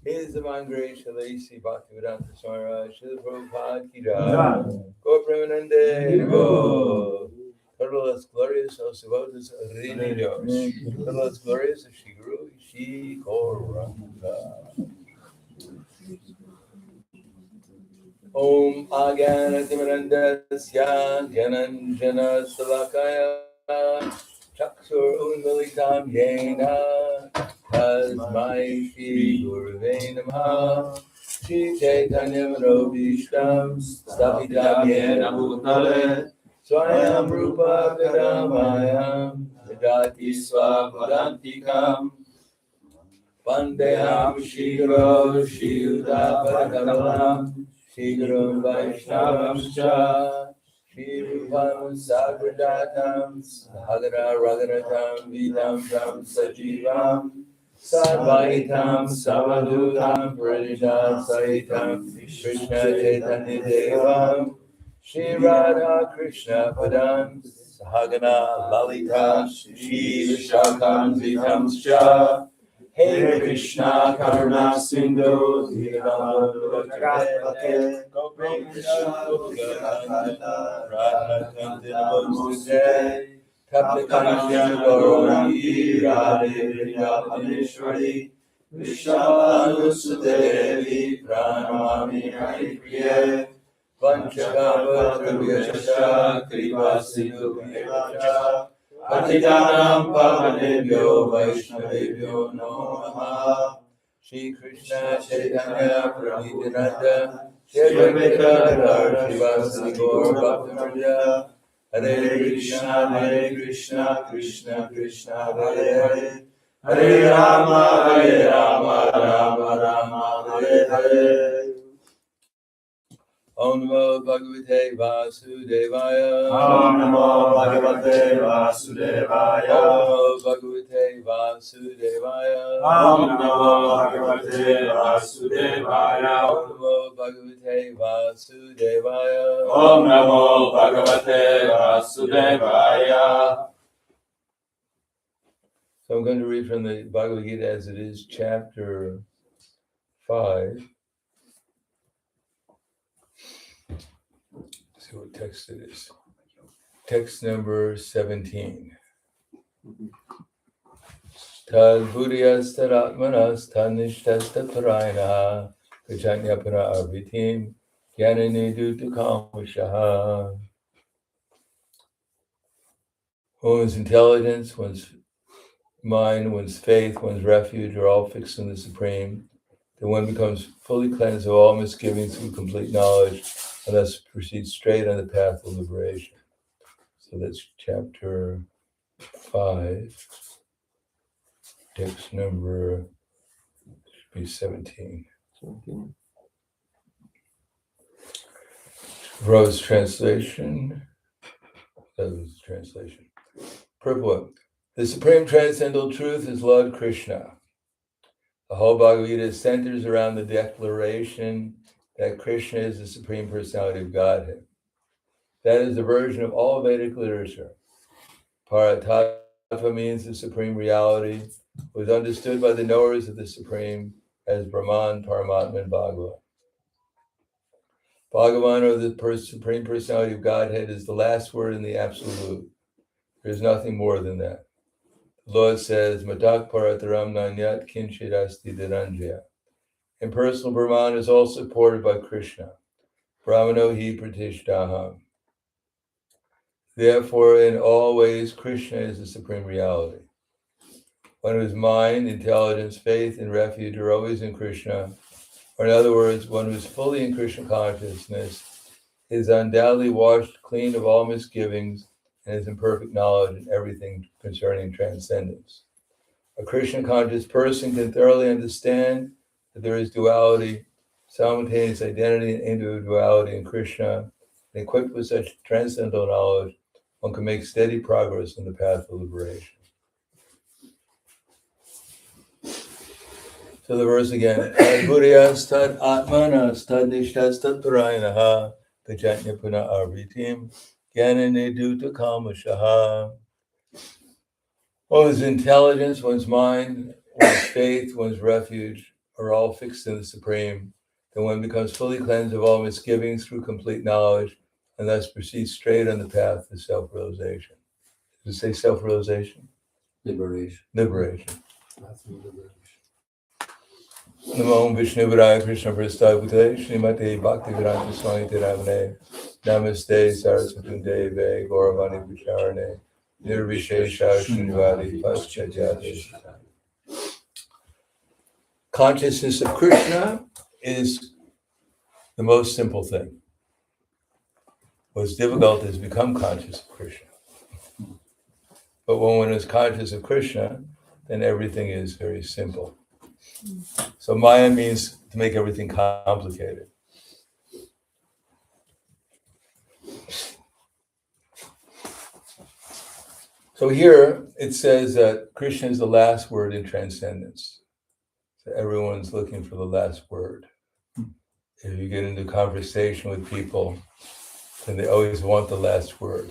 His divine grace, Shalasi Bhaktivedanta Swami, Srila Prabhupada Ki Jai, Go Premanande, Go. Total las glorias, os devotos reunidos. Total las glorias of Shri Guru, Shri Gauranga. Om Agyanatimarandasya Gyananjana Salakaya Chaksur Unmilitam Yena Tasmai Shri Gurave Namaha Shri Chaitanya Manobhishtam Sthapitam Yena Bhutale Swayam Rupa Kadamayam Vidati Swapadantikam Vandeham Shri Guru Shri Udapadakamalam Shri Guru Vaishnavamscha Shri Rupam Sagradatam Sahagara Raghunatam Vidam Tam Sajivam Sarvaitam Savadutam Pradesha Sahitam Krishna Chaitanya Devam Shri Radha Krishna Padam Sahagana Lalita Shri Vishakam Vitamscha Hey Krishna Karuna Sindhu Dhirama Jagate Govinda Govinda Radha Kandina Mose Taptakanya Gaurani Radhe Vrindavaneshwari Vishavanusudevi Pranamami Haripriye Vanchakavadravyacha Kripa Sindhu Bhavacha Patitanam Pavanebhyo Vaishnavebhyo Namo Namaha Shri Krishna Chaitanya Prabhu Nityananda Shri Advaita Shivasadi Gaur Bhaktivinoda Hare Krishna Krishna Krishna Hare Hare Hare Rama Rama Rama Hare Hare Om Namo Bhagavate Vasudevaya. Om Namo Bhagavate Vasudevaya. Om Namo Bhagavate Vasudevaya. Om Namo Bhagavate Vasudevaya. Om Namo Bhagavate Vasudevaya. Om Namo Bhagavate Vasudevaya. So I'm going to read from the Bhagavad Gita as it is, chapter 5. See what text it is. Text number 17. Tad buddhiyas tad atmanas tad nishtas tad parayana gajanyapana arvitim gyanani dutukam vishaha. One's intelligence, one's mind, one's faith, one's refuge are all fixed in the Supreme. Then one becomes fully cleansed of all misgivings through complete knowledge and thus proceeds straight on the path of liberation. So that's chapter 5, text number should be 17. Rose translation. That was the translation. Purport. The supreme transcendental truth is Lord Krishna. The whole Bhagavad Gita centers around the declaration that Krishna is the Supreme Personality of Godhead. That is the version of all Vedic literature. Paratattva means the Supreme Reality, was understood by the knowers of the Supreme as Brahman, Paramatma, and Bhagavan. Bhagavan, or the Supreme Personality of Godhead, is the last word in the Absolute. There's nothing more than that. The Lord says, Madak Parataram Nanyat Kinchit Asti Dhananjaya. Impersonal Brahman is all supported by Krishna. Brahmano hi pratishtaham. Therefore, in all ways, Krishna is the supreme reality. One whose mind, intelligence, faith, and refuge are always in Krishna, or in other words, one who is fully in Krishna consciousness, is undoubtedly washed clean of all misgivings and is in perfect knowledge in everything concerning transcendence. A Krishna conscious person can thoroughly understand that there is duality, simultaneous identity and individuality in Krishna, and equipped with such transcendental knowledge, one can make steady progress in the path of liberation. So the verse again, Adbhuryas tad atmanas tad nishtas tad parayanaha pajatnya puna arvitim gyanane duta kamashaha. One's intelligence, one's mind, one's faith, one's refuge are all fixed in the Supreme. Then one becomes fully cleansed of all misgivings through complete knowledge and thus proceeds straight on the path to self-realization. Does it say self-realization? Liberation. Liberation. That's liberation. Namo Vishnu Vidaya Krishna Prasthapute Srimate Bhakti Vedanta Swami Tiravane Namaste Saraswati Deve Gauravani Vicharane Nirvishesha Srinivadi Paschajate. Consciousness of Krishna is the most simple thing. What's difficult is become conscious of Krishna. But when one is conscious of Krishna, then everything is very simple. So Maya means to make everything complicated. So here it says that Krishna is the last word in transcendence. So everyone's looking for the last word. If you get into conversation with people, then they always want the last word.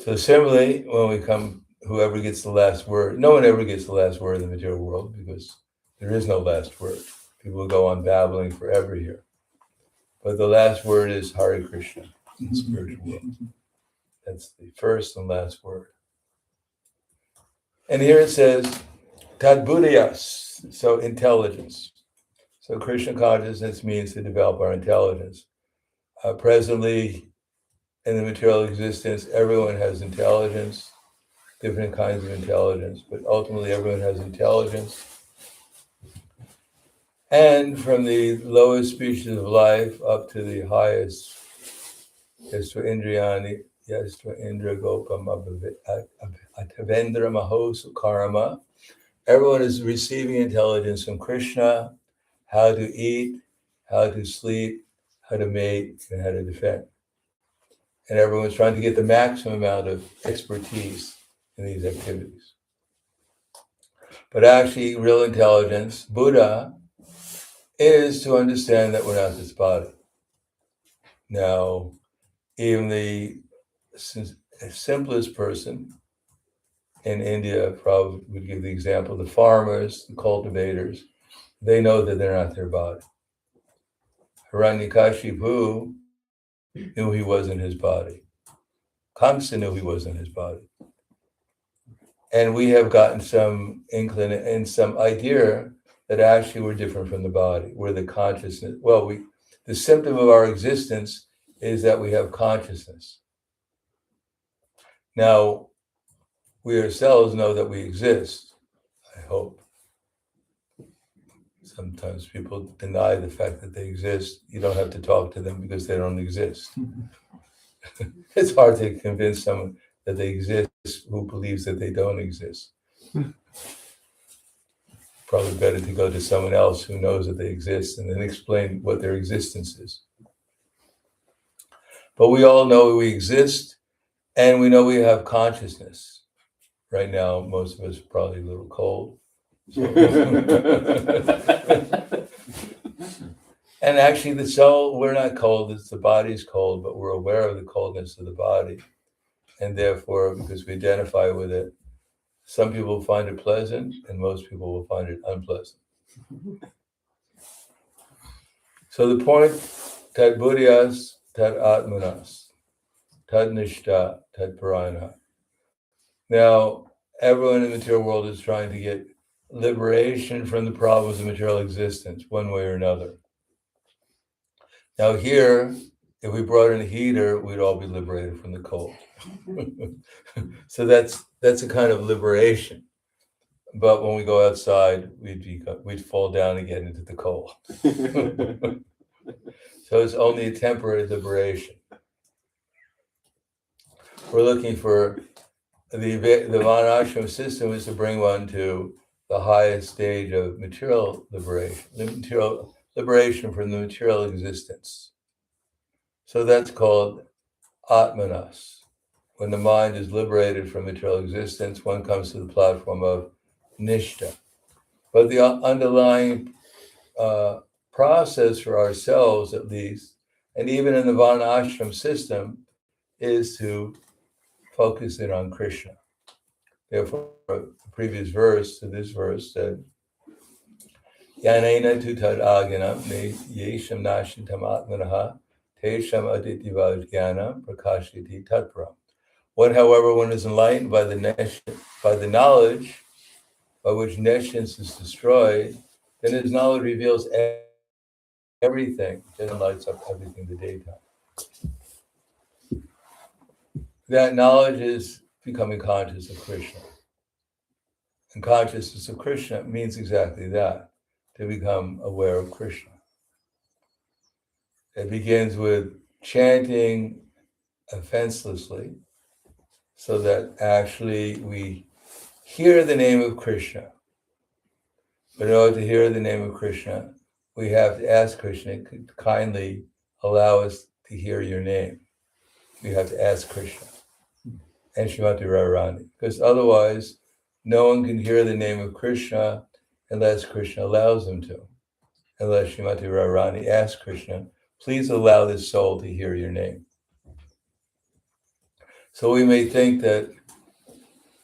So similarly, when we come, whoever gets the last word, no one ever gets the last word in the material world because there is no last word. People go on babbling forever here. But the last word is Hare Krishna in the spiritual world. That's the first and last word. And here it says, Tadbuddhayas, so intelligence. So Krishna consciousness means to develop our intelligence. Presently, in the material existence, everyone has intelligence, different kinds of intelligence, but ultimately everyone has intelligence. And from the lowest species of life up to the highest, Yasva Indriyani, Yasva Indra Gopam Atavendra Mahos Karma, everyone is receiving intelligence from Krishna, how to eat, how to sleep, how to mate, and how to defend. And everyone's trying to get the maximum amount of expertise in these activities. But actually, real intelligence, Buddha, is to understand that we're not this body. Now, even the simplest person in India probably would give the example, the farmers, the cultivators, they know that they're not their body. Hiranyakashipu knew he wasn't his body. Kamsa knew he wasn't his body. And we have gotten some inkling and some idea that actually we're different from the body. We're the consciousness. Well, the symptom of our existence is that we have consciousness. Now, we ourselves know that we exist, I hope. Sometimes people deny the fact that they exist. You don't have to talk to them because they don't exist. It's hard to convince someone that they exist who believes that they don't exist. Probably better to go to someone else who knows that they exist and then explain what their existence is. But we all know we exist and we know we have consciousness. Right now, most of us are probably a little cold. And actually the soul, we're not cold, it's the body's cold, but we're aware of the coldness of the body. And therefore, because we identify with it, some people will find it pleasant and most people will find it unpleasant. So the point, tad buddhyas, tad atmanas, tad nishta, tad parayana. Now, everyone in the material world is trying to get liberation from the problems of material existence, one way or another. Now here, if we brought in a heater, we'd all be liberated from the cold. So that's a kind of liberation. But when we go outside, we'd fall down again into the cold. So it's only a temporary liberation. We're looking for the Varnashram system is to bring one to the highest stage of material liberation, liberation from the material existence. So that's called Atmanas. When the mind is liberated from material existence, one comes to the platform of Nishta. But the underlying process for ourselves, at least, and even in the Varnashram system, is to focus in on Krishna. Therefore, the previous verse to this verse said, Yanena tu tad aganam ne yesham nashintam atmanaha tesham adityavaj jnanam prakashiti tatparam. When, however, one is enlightened by the knowledge by which nescience is destroyed, then his knowledge reveals everything, then lights up everything in the daytime. That knowledge is becoming conscious of Krishna. And consciousness of Krishna means exactly that, to become aware of Krishna. It begins with chanting offenselessly, so that actually we hear the name of Krishna. But in order to hear the name of Krishna, we have to ask Krishna to kindly allow us to hear your name. We have to ask Krishna and Srimati Radharani, because otherwise no one can hear the name of Krishna unless Krishna allows them to. Unless Srimati Radharani asks Krishna, please allow this soul to hear your name. So we may think that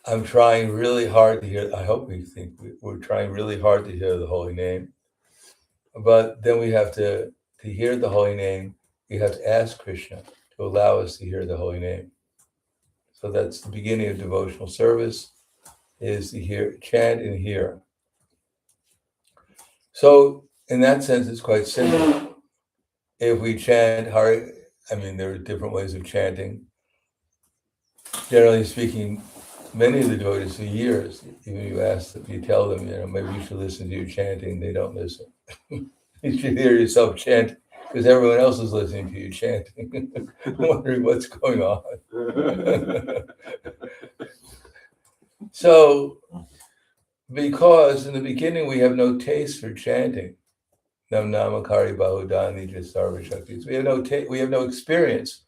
I'm trying really hard to hear, I hope we think we're trying really hard to hear the holy name. But then we have to hear the holy name, we have to ask Krishna to allow us to hear the holy name. So that's the beginning of devotional service, is to hear, chant and hear. So in that sense, it's quite simple. If we chant Hari, there are different ways of chanting. Generally speaking, many of the devotees for years, even if you tell them, maybe you should listen to your chanting, they don't listen. You should hear yourself chant, because everyone else is listening to you chanting, wondering what's going on. So, because in the beginning we have no taste for chanting, Nam Namakari Bahudani Jasarva Shaktis, we have no experience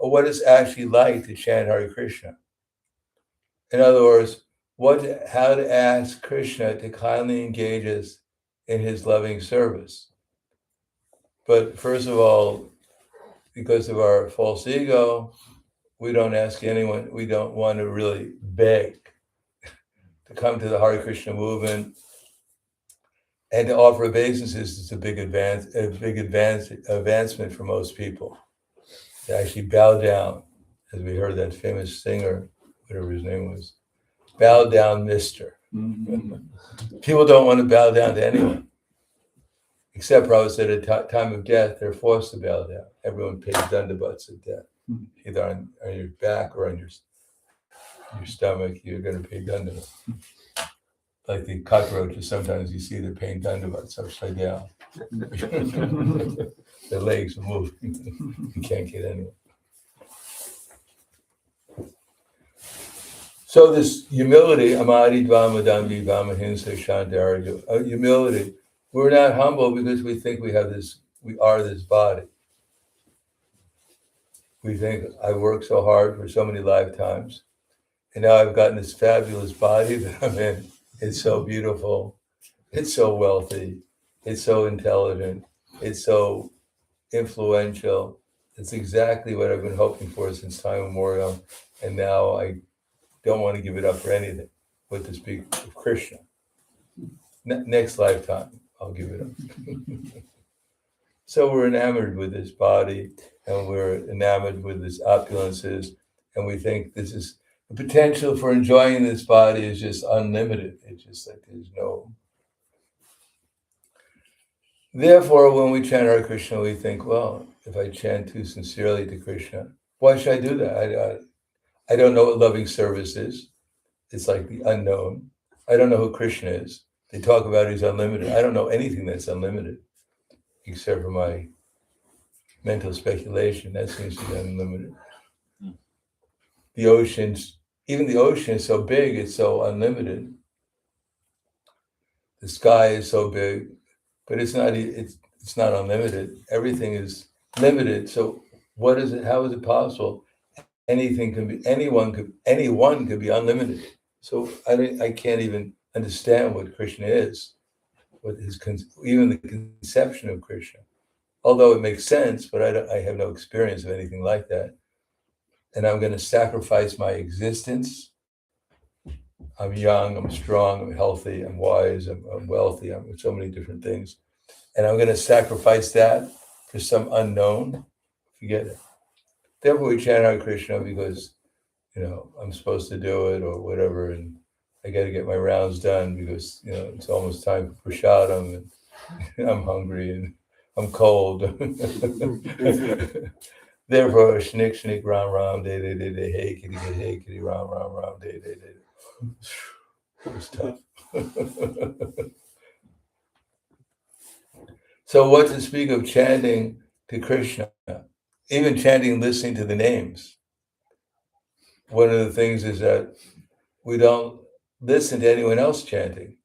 of what it's actually like to chant Hare Krishna. In other words, how to ask Krishna to kindly engage us in his loving service. But first of all, because of our false ego, we don't ask anyone, we don't want to really beg to come to the Hare Krishna movement, and to offer obeisances is a big advancement for most people. To actually bow down, as we heard that famous singer, whatever his name was, bow down, mister. People don't want to bow down to anyone. Except Prabhupada said at time of death, they're forced to bow down. Everyone pays dandavats at death. Either on your back or on your stomach, you're going to pay dandavats. Like the cockroaches, sometimes you see they're paying dandavats upside down. Their legs are moving. You can't get anywhere. So this humility, amadi dvama dambi vama hinsa shantaraju, humility, we're not humble because we think we are this body. We think, I worked so hard for so many lifetimes, and now I've gotten this fabulous body that I'm in. It's so beautiful, it's so wealthy, it's so intelligent, it's so influential. It's exactly what I've been hoping for since time immemorial, and now I don't want to give it up for anything but to speak of Krishna. Next lifetime, I'll give it up. So we're enamored with this body, and we're enamored with this opulences, and we think this is the potential for enjoying this body is just unlimited. It's just like there's no. Therefore, when we chant Hare Krishna, we think, well, if I chant too sincerely to Krishna, why should I do that? I don't know what loving service is. It's like the unknown. I don't know who Krishna is. They talk about he's unlimited. I don't know anything that's unlimited, except for my mental speculation. That seems to be unlimited. The oceans, even the ocean is so big, it's so unlimited. The sky is so big, but it's not unlimited. Everything is limited. So what is it? How is it possible? Anyone could be unlimited. So I can't even understand what Krishna is, even the conception of Krishna. Although it makes sense, but I have no experience of anything like that. And I'm going to sacrifice my existence. I'm young, I'm strong, I'm healthy, I'm wise, I'm wealthy, I'm so many different things. And I'm going to sacrifice that for some unknown. Forget it. Therefore, we chant Hare Krishna because, I'm supposed to do it or whatever. And I got to get my rounds done because, it's almost time for prasadam and I'm hungry and I'm cold. Therefore, shnik, shnik, ram, ram, day, day, day, day, hey, kitty, ram, ram, ram, day, day, day. It was tough. So what to speak of chanting to Krishna, even chanting, listening to the names. One of the things is that we don't listen to anyone else chanting,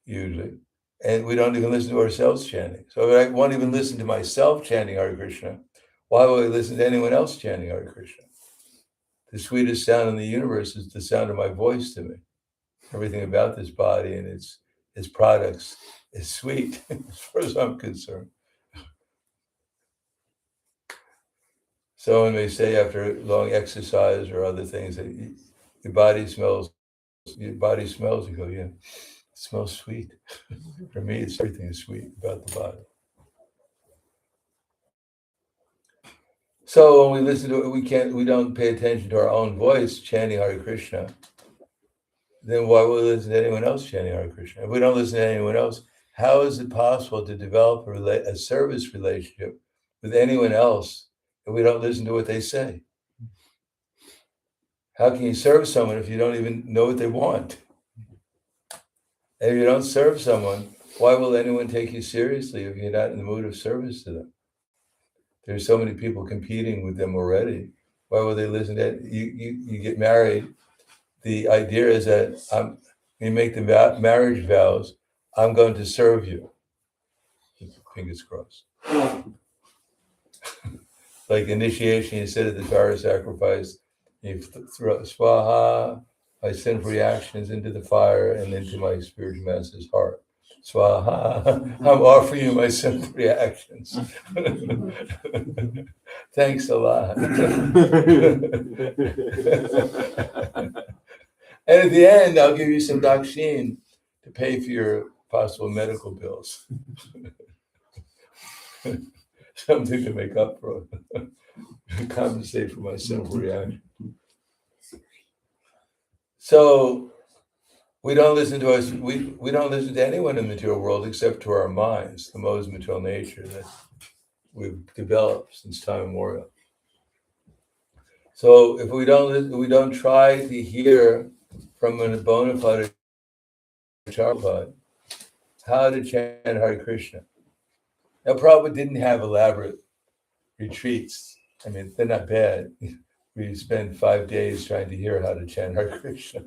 usually. And we don't even listen to ourselves chanting. So if I won't even listen to myself chanting Hare Krishna, why would I listen to anyone else chanting Hare Krishna? The sweetest sound in the universe is the sound of my voice to me. Everything about this body and its products is sweet, as far as I'm concerned. Someone may say after long exercise or other things that your body smells, you go, yeah, it smells sweet. For me, everything is sweet about the body. So when we listen to it, we don't pay attention to our own voice chanting Hare Krishna. Then why would we listen to anyone else chanting Hare Krishna? If we don't listen to anyone else, how is it possible to develop a service relationship with anyone else if we don't listen to what they say? How can you serve someone if you don't even know what they want? And if you don't serve someone, why will anyone take you seriously if you're not in the mood of service to them? There's so many people competing with them already. Why will they listen to it? You get married. The idea is that you make the marriage vows, I'm going to serve you. Fingers crossed. Like initiation, you said at the fire sacrifice, you throw swaha, I send reactions into the fire and into my spiritual master's heart. Swaha, I'm offering you my simple reactions. Thanks a lot. And at the end, I'll give you some dakshin to pay for your possible medical bills. Something to make up for, compensate for my simple reaction. So we don't listen to us. We don't listen to anyone in the material world except to our minds, the most material nature that we've developed since time immemorial. So if we don't try to hear from a bona fide Prabhupada how to chant Hare Krishna. Now, Prabhupada didn't have elaborate retreats. I mean, they're not bad. We spend 5 days trying to hear how to chant Hare Krishna.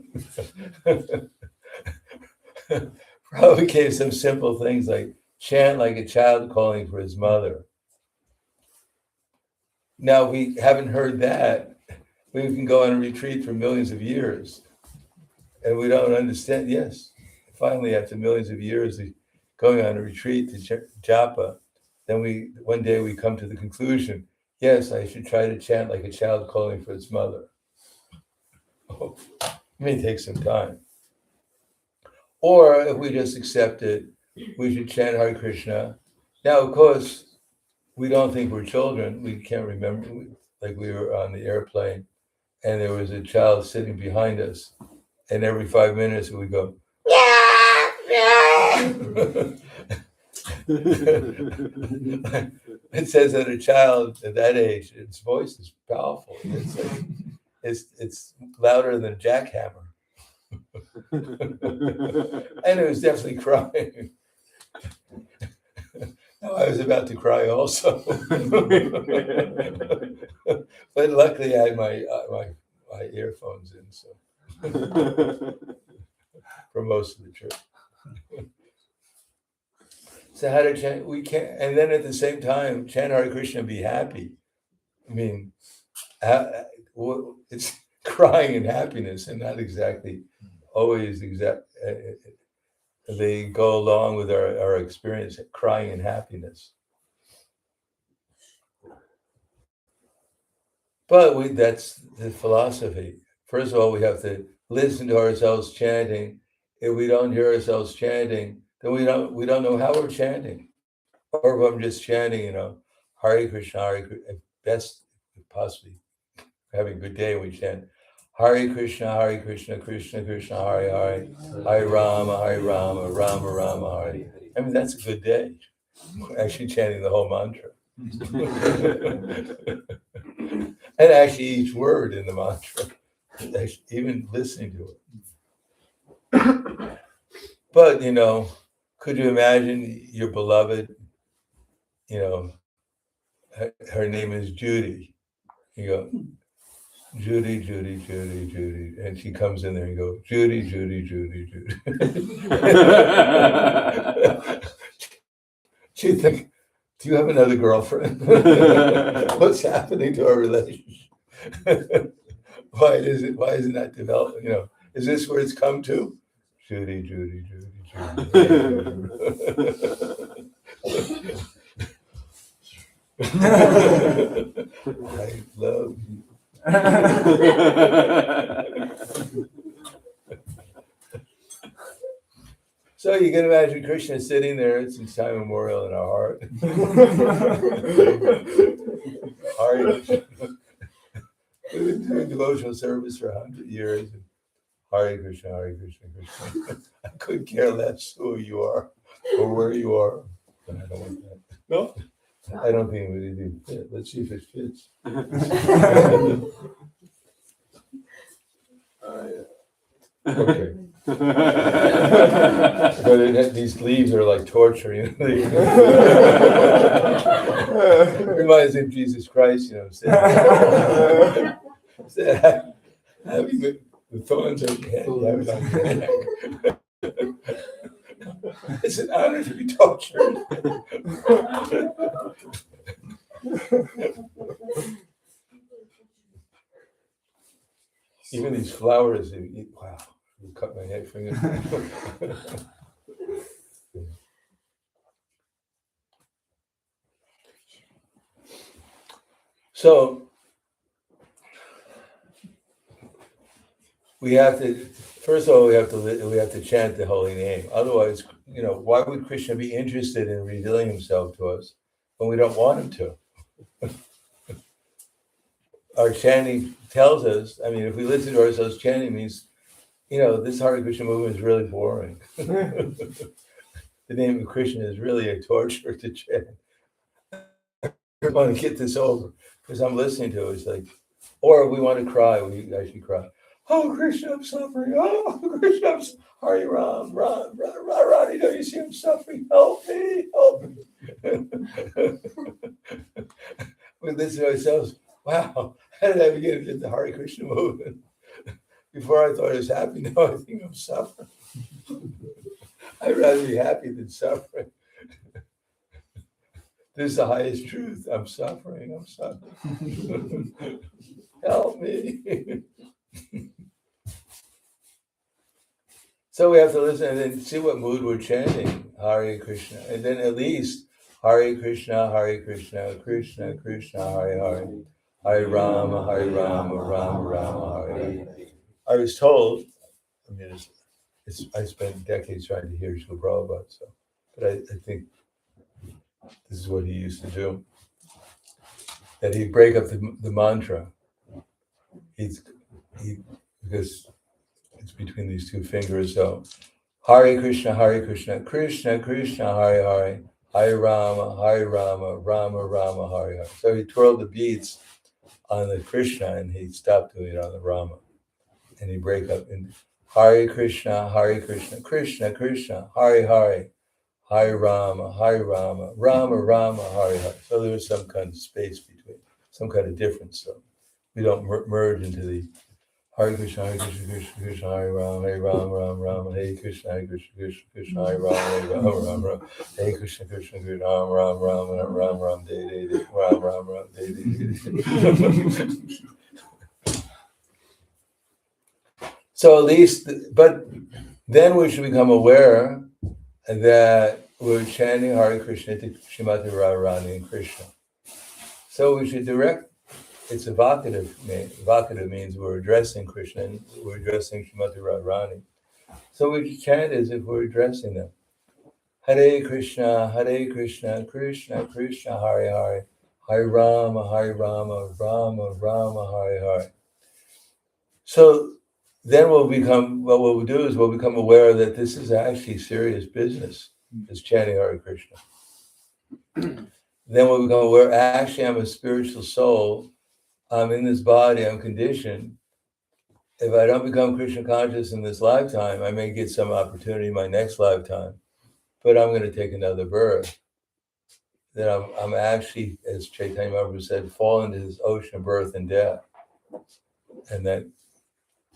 Prabhupada gave some simple things like chant like a child calling for his mother. Now, we haven't heard that. We can go on a retreat for millions of years. And we don't understand. Yes, finally, after millions of years of going on a retreat to japa, then one day we come to the conclusion, yes, I should try to chant like a child calling for its mother. Oh, it may take some time. Or if we just accept it, we should chant Hare Krishna. Now, of course, we don't think we're children. We can't remember. Like we were on the airplane, and there was a child sitting behind us, and every 5 minutes we go. It says that a child at that age, its voice is powerful. It's like, it's louder than a jackhammer. And it was definitely crying. No, I was about to cry also. But luckily I had my earphones in, so for most of the trip. So how to chant? We can't, and then at the same time, chant Hare Krishna, be happy. I mean, it's crying and happiness, and not exactly always exact. They go along with our experience of crying and happiness. But that's the philosophy. First of all, we have to listen to ourselves chanting. If we don't hear ourselves chanting, then we don't know how we're chanting. Or if I'm just chanting, Hare Krishna, Hare Krishna, at best possibly having a good day, we chant Hare Krishna, Krishna Krishna, Hare Hare, Hare Rama, Rama Rama, Hare. I mean, that's a good day. We're actually chanting the whole mantra. And actually each word in the mantra, even listening to it. But, could you imagine your beloved, her name is Judy. You go, Judy, Judy, Judy, Judy. And she comes in there and you go, Judy, Judy, Judy, Judy. She think, do you have another girlfriend? What's happening to our relationship? Why isn't that developing? Is this where it's come to? Judy, Judy, Judy, Judy. I love you. So you can imagine Krishna sitting there since time immemorial in our heart. We've been doing devotional service for 100 years. Hare Krishna, Hare Krishna, Krishna. I couldn't care less who you are or where you are. But I don't want that. No? I don't think it really fit. Let's see if it fits. Okay. But these leaves are like torture, Reminds me of Jesus Christ, having the thorns on your head. It's an honor to be tortured. Even these flowers, wow, you cut my head finger. So we have to, first of all, we have to chant the holy name. Otherwise, why would Krishna be interested in revealing himself to us when we don't want him to? Our chanting tells us, if we listen to ourselves chanting means, this Hare Krishna movement is really boring. The name of Krishna is really a torture to chant. I want to get this over because I'm listening to it. It's like, or we want to cry, we actually cry. Oh, Krishna, I'm suffering. Oh, Krishna, I'm Hare Ram, Radhi, don't you see I'm suffering? Help me, help me. We listen to ourselves. Wow, how did I begin to get the Hare Krishna movement? Before I thought I was happy, now I think I'm suffering. I'd rather be happy than suffering. This is the highest truth. I'm suffering. Help me. So we have to listen and then see what mood we're chanting, Hare Krishna. And then at least Hare Krishna, Krishna Krishna, Hare Hare. Hare Rama, Rama Rama, Hare. I was told, I spent decades trying to hear Srila Prabhupada, but I think this is what he used to do. that he'd break up the mantra. Because it's between these two fingers. So Hare Krishna, Krishna Krishna, Hare Hare, Hare Rama, Rama Rama, Hare Hare. So he twirled the beads on the Krishna and he stopped doing it on the Rama. And he break up in Hare Krishna, Krishna Krishna, Hare Hare, Hare Rama, Rama Rama, Hare Hare. So there was some kind of space between, some kind of difference. So we don't merge into the Hare Krishna, Krishna Krishna, Hare Ram, Ram, Hare Krishna, Krishna, Hare Ram, Hare Krishna, Krishna, Ram, De, Ram, De. So at least, but then we should become aware that we're chanting Hare Krishna to Srimati Radharani and Krishna. So we should direct. It's evocative. Evocative means we're addressing Krishna and we're addressing Srimati Radharani. So we chant as if we're addressing them. Hare Krishna, Krishna Krishna, Hare Hare, Hare Rama, Rama Rama, Hare Hare. So then what we'll do is we'll become aware that this is actually serious business, is chanting Hare Krishna. Then we'll become aware, actually I'm a spiritual soul. I'm in this body, I'm conditioned. If I don't become Krishna conscious in this lifetime, I may get some opportunity in my next lifetime, but I'm going to take another birth. Then I'm actually, as Chaitanya Mahaprabhu said, fall into this ocean of birth and death. And that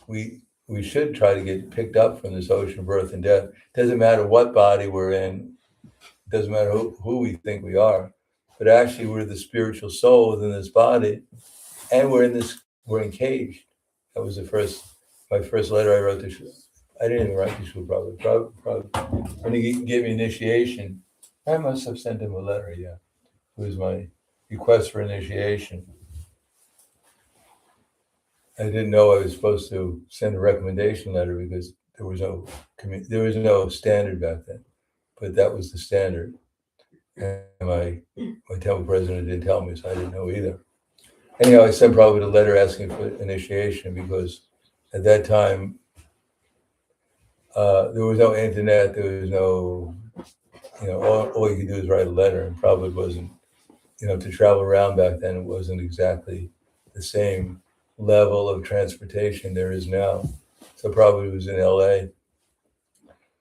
we should try to get picked up from this ocean of birth and death. Doesn't matter what body we're in, doesn't matter who we think we are, but actually we're the spiritual soul within this body. And we're encaged. That was my first letter I wrote to Shul. I didn't even write to Shul probably. When he gave me initiation, I must have sent him a letter, yeah. It was my request for initiation. I didn't know I was supposed to send a recommendation letter because there was no standard back then. But that was the standard. And my temple president didn't tell me, so I didn't know either. Anyhow, I sent probably a letter asking for initiation because at that time, there was no internet, there was no, all you could do is write a letter, and probably wasn't, to travel around back then, it wasn't exactly the same level of transportation there is now. So probably it was in LA,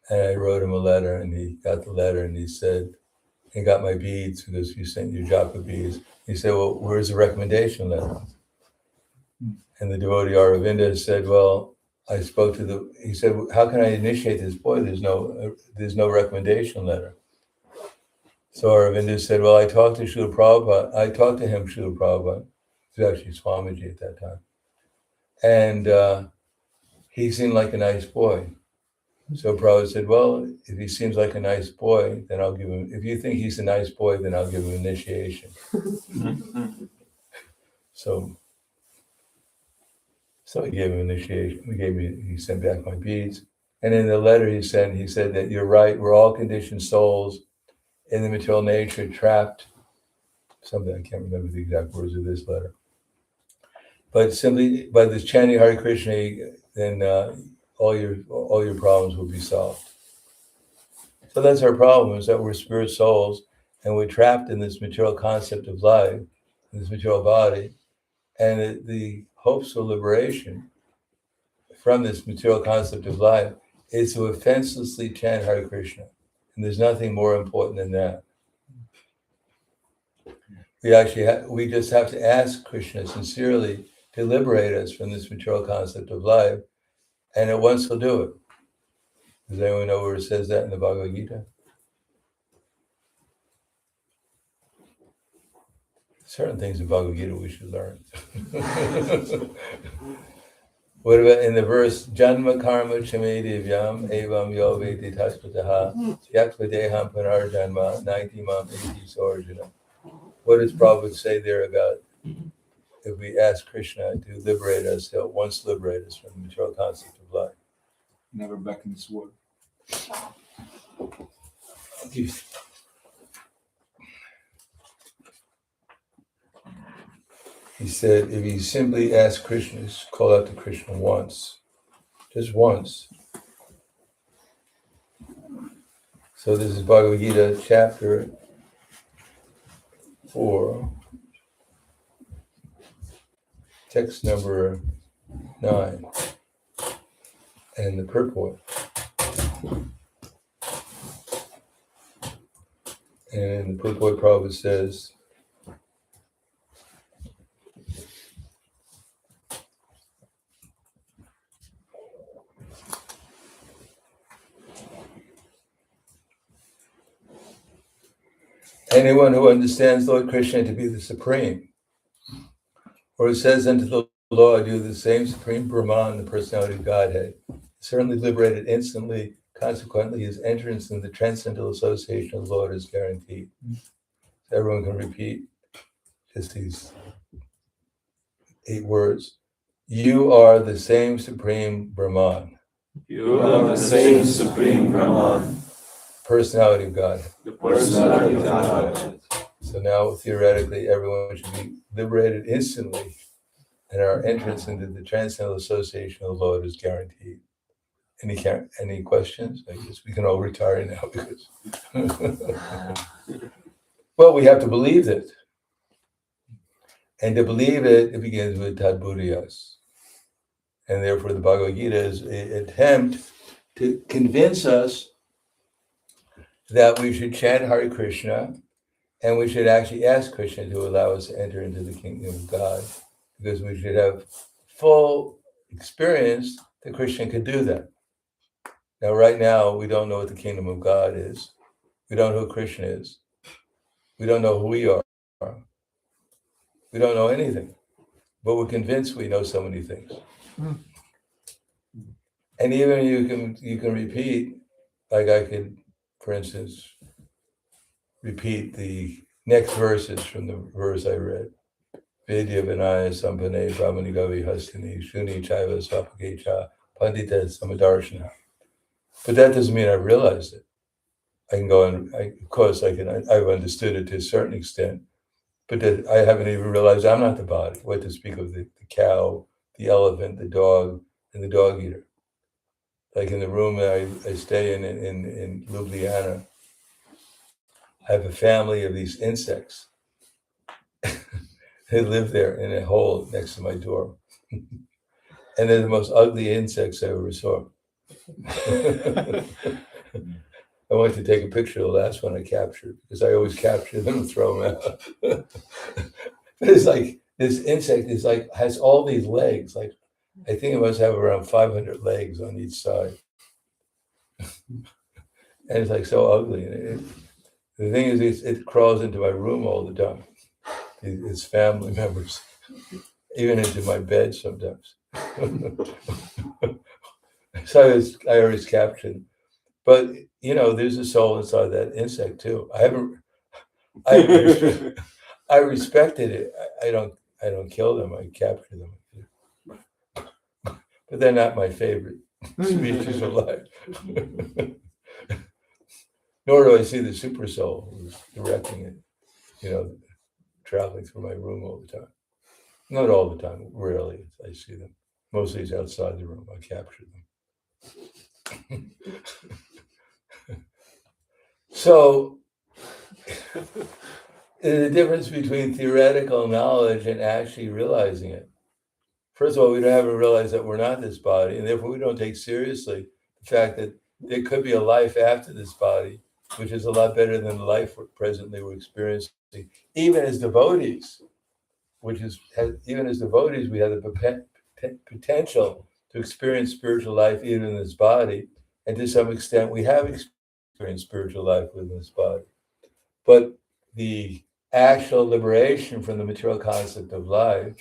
and I wrote him a letter, and he got the letter, and he said, he got my beads because you sent your japa beads. He said, well, where's the recommendation letter? And the devotee Aravinda said, well, I spoke to he said, how can I initiate this boy? There's no recommendation letter. So Aravinda said, well, I talked to him, Srila Prabhupada. He was actually Swamiji at that time. And he seemed like a nice boy. So Prabhupada said, well, if he seems like a nice boy, then I'll give him, if you think he's a nice boy, then I'll give him initiation. So he gave him initiation. He sent back my beads. And in the letter he said that you're right, we're all conditioned souls in the material nature, trapped. Something, I can't remember the exact words of this letter. But simply by this chanting Hare Krishna, then all your problems will be solved. So that's our problem, is that we're spirit souls and we're trapped in this material concept of life, in this material body, and the hopes for liberation from this material concept of life is to offenselessly chant Hare Krishna. And there's nothing more important than that. We just have to ask Krishna sincerely to liberate us from this material concept of life, and at once he'll do it. Does anyone know where it says that in the Bhagavad Gita? Certain things in Bhagavad Gita we should learn. What about in the verse, Janma karma chame divyam evam yo veti tasmataha yakvadeham panar janma naiti mam iti sorjana. What does Prabhupada say there about if we ask Krishna to liberate us, he'll once liberate us from the material concept of life? Never back in this world. he said, if you simply ask Krishna, just call out to Krishna once, just once. So this is Bhagavad Gita chapter 4, text number 9, and the purport. And the purport Prabhupada says, anyone who understands Lord Krishna to be the Supreme, or who says unto the Lord, you are the same Supreme Brahman, the personality of Godhead, certainly liberated instantly. Consequently, his entrance in the transcendental association of the Lord is guaranteed. So everyone can repeat just these 8 words. You are the same Supreme Brahman. You are the same Supreme Brahman, Personality of God. the personality of God. So now, theoretically, everyone should be liberated instantly, and our entrance into the transcendental association of the Lord is guaranteed. Any questions? I guess we can all retire now because. Well, we have to believe it. And to believe it, it begins with Tadbuddhiyas. And therefore, the Bhagavad Gita is an attempt to convince us that we should chant Hare Krishna, and we should actually ask Krishna to allow us to enter into the kingdom of God, because we should have full experience that Krishna could do that. Now, right now, we don't know what the kingdom of God is. We don't know who Krishna is. We don't know who we are. We don't know anything, but we're convinced we know so many things. And even you can repeat, like I could, for instance, repeat the next verses from the verse I read. Vidya Vinaya Sampane Brahmani Gavi Hastini Shuni Chaiva Swapakecha Pandita Samadarshana. But that doesn't mean I realized it. I can go and, of course, I've understood it to a certain extent, but that I haven't even realized I'm not the body. What to speak of the cow, the elephant, the dog, and the dog eater. Like in the room that I stay in Ljubljana, I have a family of these insects. They live there in a hole next to my door. And they're the most ugly insects I ever saw. I wanted to take a picture of the last one I captured, because I always capture them and throw them out. But it's like, this insect is like, has all these legs. Like, I think it must have around 500 legs on each side. And it's like so ugly. And the thing is, it crawls into my room all the time. It's family members, even into my bed sometimes. So I always captured. But, there's a soul inside that insect too. I respected it. I don't kill them. I capture them. But they're not my favorite species of life. Nor do I see the super soul who's directing it, traveling through my room all the time. Not all the time, rarely I see them. Mostly it's outside the room. I capture them. So, the difference between theoretical knowledge and actually realizing it. First of all, we haven't realized that we're not this body, and therefore we don't take seriously the fact that there could be a life after this body, which is a lot better than the life presently we're experiencing. Even as devotees, we have the potential to experience spiritual life even in this body, and to some extent we have experienced spiritual life within this body. But the actual liberation from the material concept of life,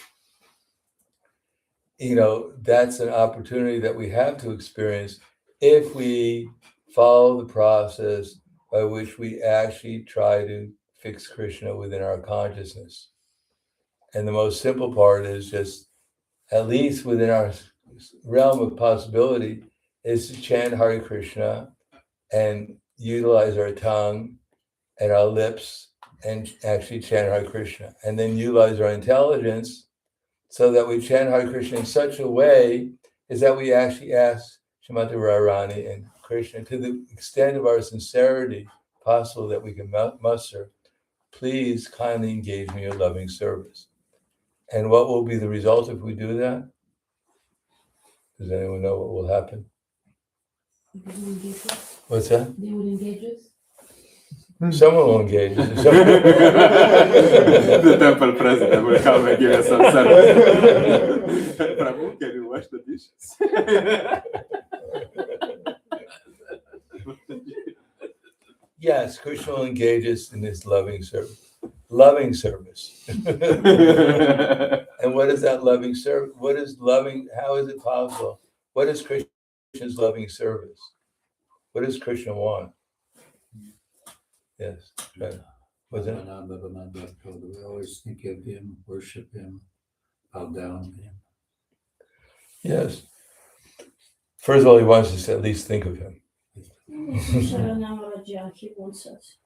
that's an opportunity that we have to experience if we follow the process by which we actually try to fix Krishna within our consciousness. And the most simple part is just, at least within our realm of possibility, is to chant Hare Krishna and utilize our tongue and our lips and actually chant Hare Krishna. And then utilize our intelligence so that we chant Hare Krishna in such a way is that we actually ask Srimati Radharani and Krishna, to the extent of our sincerity possible that we can muster, please kindly engage me in your loving service. And what will be the result if we do that? Does anyone know what will happen? They will engage us. What's that? They will engage us. Someone will engage us. The temple president will come and give us some service. Prabhu, can you wash the dishes? Yes, Krishna will engage us in his loving service. Loving service. And what is that loving service? What is loving? How is it possible? What is Krishna's loving service? What does Krishna want? Yes. Right. What's that? We always think of him, worship him, bow down to him. Yes. First of all, he wants us to at least think of him. Sharanam Raja, he wants us.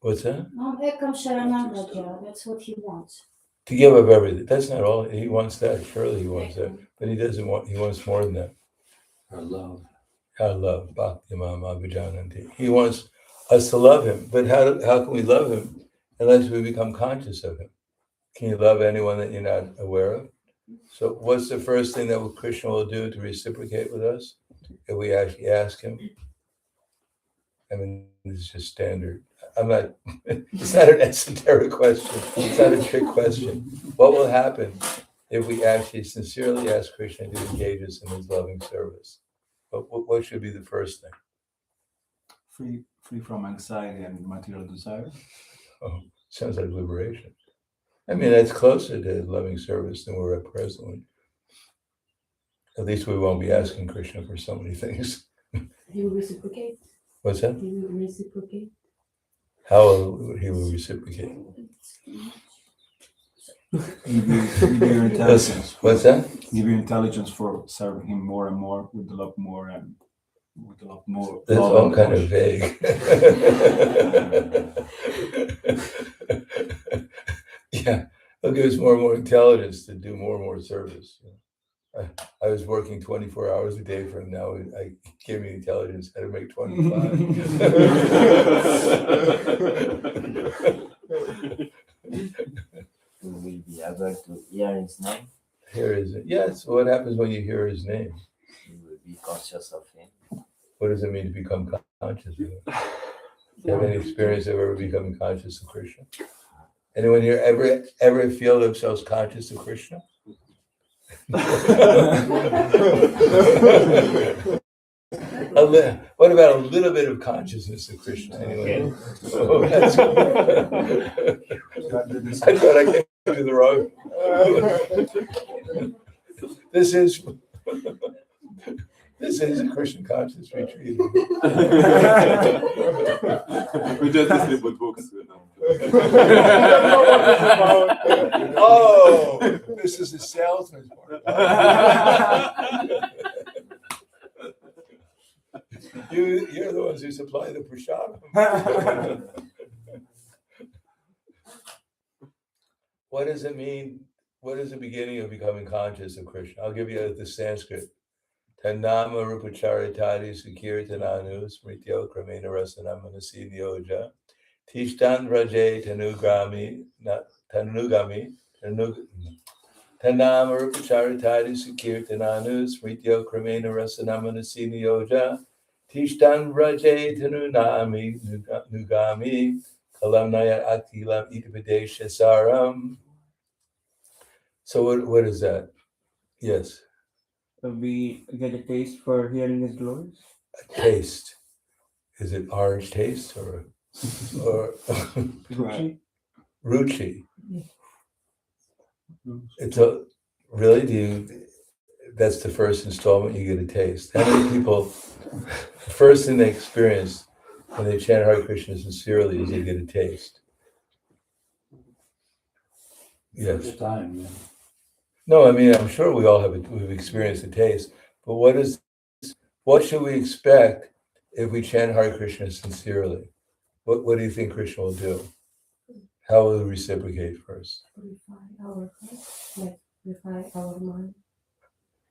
What's that? Ekam Sharanam Raja, that's what he wants. To give up everything. That's not all. He wants that. Surely he wants that. But he doesn't want, he wants more than that. Our love. Our love. Bhakti Mama Abhijananti. He wants us to love him. But how can we love him unless we become conscious of him? Can you love anyone that you're not aware of? So what's the first thing that Krishna will do to reciprocate with us? If we actually ask him? I mean, it's just standard. It's not an esoteric question. It's not a trick question. What will happen if we actually sincerely ask Krishna to engage us in his loving service? What should be the first thing? Free from anxiety and material desire. Oh, sounds like liberation. I mean, that's closer to loving service than we're at presently. At least we won't be asking Krishna for so many things. He will reciprocate. What's that? He will reciprocate. How will he reciprocate? Give you intelligence. What's that? Give you intelligence for serving him more and more with a lot more and with a lot more. That's love all and kind of devotion. vague. Yeah, it'll give us more and more intelligence to do more and more service. I was working 24 hours a day for him. Now I give me intelligence how to make 25. Will we be able to hear his name? Hear his yes. What happens when you hear his name? We will be conscious of him. What does it mean to become conscious of him? Do you have any experience of ever becoming conscious of Krishna? Anyone here ever feel themselves conscious of Krishna? What about a little bit of consciousness of Krishna? Anyway, oh, that's I thought I came to the wrong. This is a Christian conscious retreat. We just distribute books. Oh, this is a salesman's part. You're the ones who supply the prasadam. What does it mean? What is the beginning of becoming conscious of Krishna? I'll give you the Sanskrit. Tanama rupacharitadi sukirtananu smrityo kramena rasanam manasi nyoja tishtan raje tanugami Tanama rupacharitadi sukirtananu smrityo kramena rasanam manasi nyoja Tishtan raje tanunami nugami kalamnaya akilam itipadesha saram. So what is that? Yes. We get a taste for hearing his glories. A taste. Is it orange taste or Ruchi? ruchi? It's a really that's the first installment, you get a taste. How many people, the first thing they experience when they chant Hare Krishna sincerely is they get a taste? Yes. First time, yeah. No, I mean, I'm sure we all we've experienced a taste, but what should we expect if we chant Hare Krishna sincerely? What do you think Krishna will do? How will he reciprocate first? Purify our hearts, like purify our mind.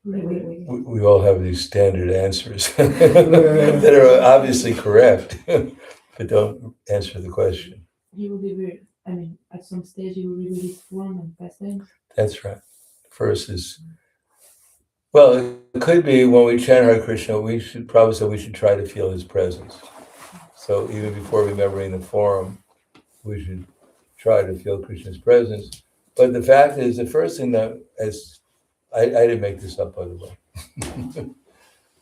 We We all have these standard answers that are obviously correct, but don't answer the question. he will be, at some stage he will reveal his form and past tense. That's right. First is, well, it could be when we chant Hare Krishna, we should try to feel his presence. So even before remembering the form, we should try to feel Krishna's presence. But the fact is, the first thing that, as I didn't make this up, by the way.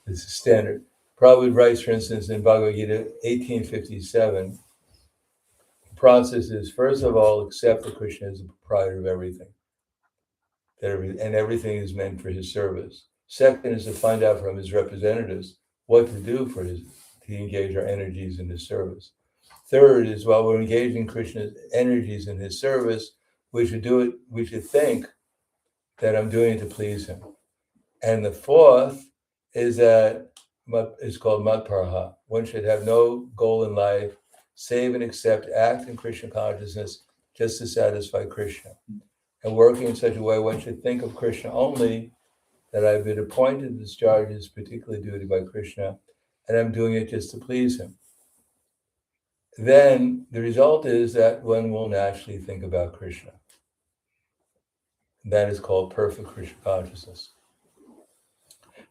This is standard. Prabhupada writes, for instance, in Bhagavad Gita 1857, the process is, first of all, accept that Krishna is the proprietor of everything. And everything is meant for his service. Second is to find out from his representatives what to do to engage our energies in his service. Third is, while we're engaging Krishna's energies in his service, we should think that I'm doing it to please him. And the fourth is that it's called Madparha. One should have no goal in life, save and accept, act in Krishna consciousness just to satisfy Krishna. And working in such a way, one should think of Krishna only, that I've been appointed to discharge his particular duty by Krishna, and I'm doing it just to please him. Then the result is that one will naturally think about Krishna. That is called perfect Krishna consciousness.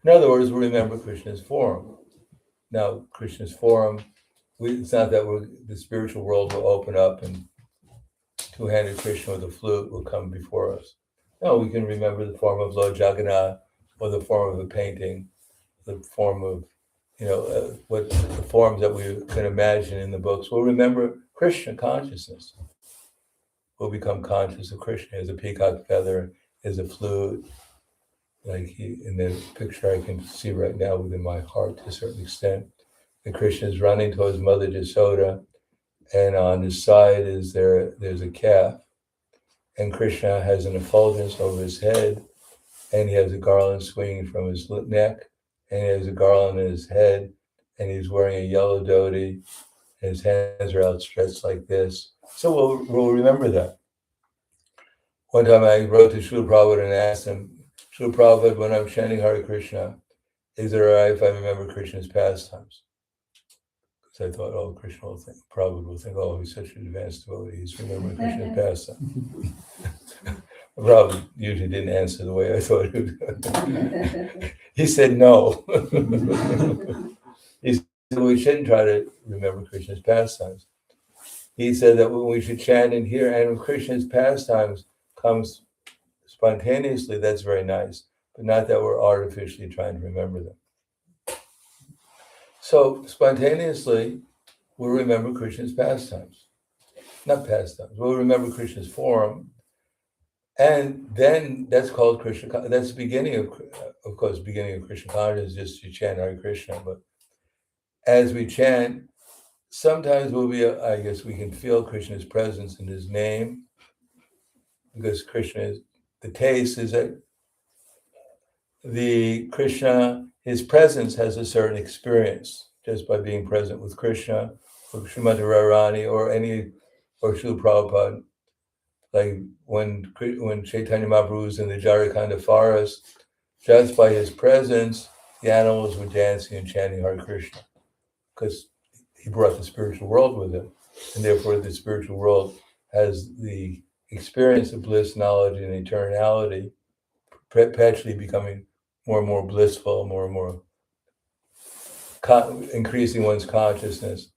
In other words, we remember Krishna's form. Now, Krishna's form, it's not that the spiritual world will open up and two-handed Krishna with a flute will come before us. No, we can remember the form of Lord Jagannath, or the form of a painting, the form of, what the forms that we can imagine in the books. We'll remember Krishna consciousness. We'll become conscious of Krishna as a peacock feather, as a flute. Like in the picture I can see right now within my heart to a certain extent. And Krishna is running towards Mother Yasoda, and on his side there's a calf, and Krishna has an effulgence over his head, and he has a garland swinging from his neck, and he has a garland in his head, and he's wearing a yellow dhoti, and his hands are outstretched like this. So we'll remember that. One time I wrote to Srila Prabhupada and asked him, Srila Prabhupada, when I'm chanting Hare Krishna, is it all right if I remember Krishna's pastimes? Because I thought, Prabhupada will think, he's such an advanced devotee, he's remembering Krishna's pastimes. Prabhupada usually didn't answer the way I thought he would. He said no. He said we shouldn't try to remember Krishna's pastimes. He said that when we should chant in here, and when Krishna's pastimes comes spontaneously, that's very nice, but not that we're artificially trying to remember them. So spontaneously, we'll remember Krishna's pastimes. Not pastimes, we'll remember Krishna's form, and then that's called Krishna. That's the beginning of course, beginning of Krishna consciousness, just to chant Hare Krishna. But as we chant, sometimes we can feel Krishna's presence in his name, because the taste is that the Krishna, his presence has a certain experience just by being present with Krishna, or Srimad Radharani, or Srila Prabhupada. Like when Chaitanya Mahaprabhu was in the Jharkhand forest, just by his presence, the animals were dancing and chanting Hare Krishna, because he brought the spiritual world with him, and therefore the spiritual world has the experience of bliss, knowledge, and eternality, perpetually becoming more and more blissful, more and more increasing one's consciousness.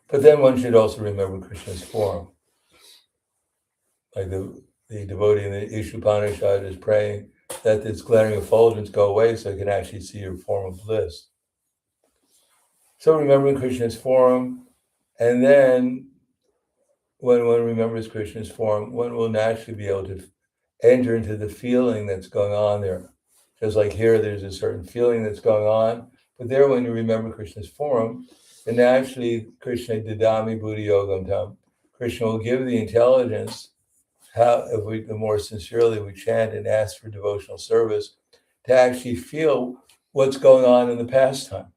But then one should also remember Krishna's form. Like the devotee in the Ishupanishad is praying that this glaring effulgence go away so I can actually see your form of bliss. So remembering Krishna's form, and then when one remembers Krishna's form, one will naturally be able to enter into the feeling that's going on there. Just like here, there's a certain feeling that's going on, but there when you remember Krishna's form, then naturally Krishna Didami Buddhi Yogam Tam. Krishna will give the intelligence, the more sincerely we chant and ask for devotional service, to actually feel what's going on in the pastime.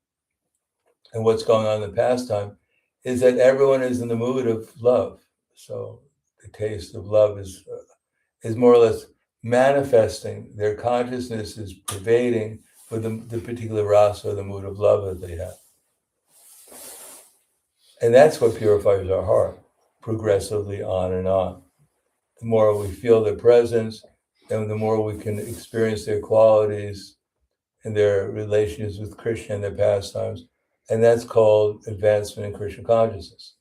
And what's going on in the pastime is that everyone is in the mood of love. So the taste of love is more or less manifesting, their consciousness is pervading with the particular rasa or the mood of love that they have. And that's what purifies our heart, progressively on and on. The more we feel their presence, and the more we can experience their qualities and their relationships with Krishna and their pastimes. And that's called advancement in Krishna consciousness.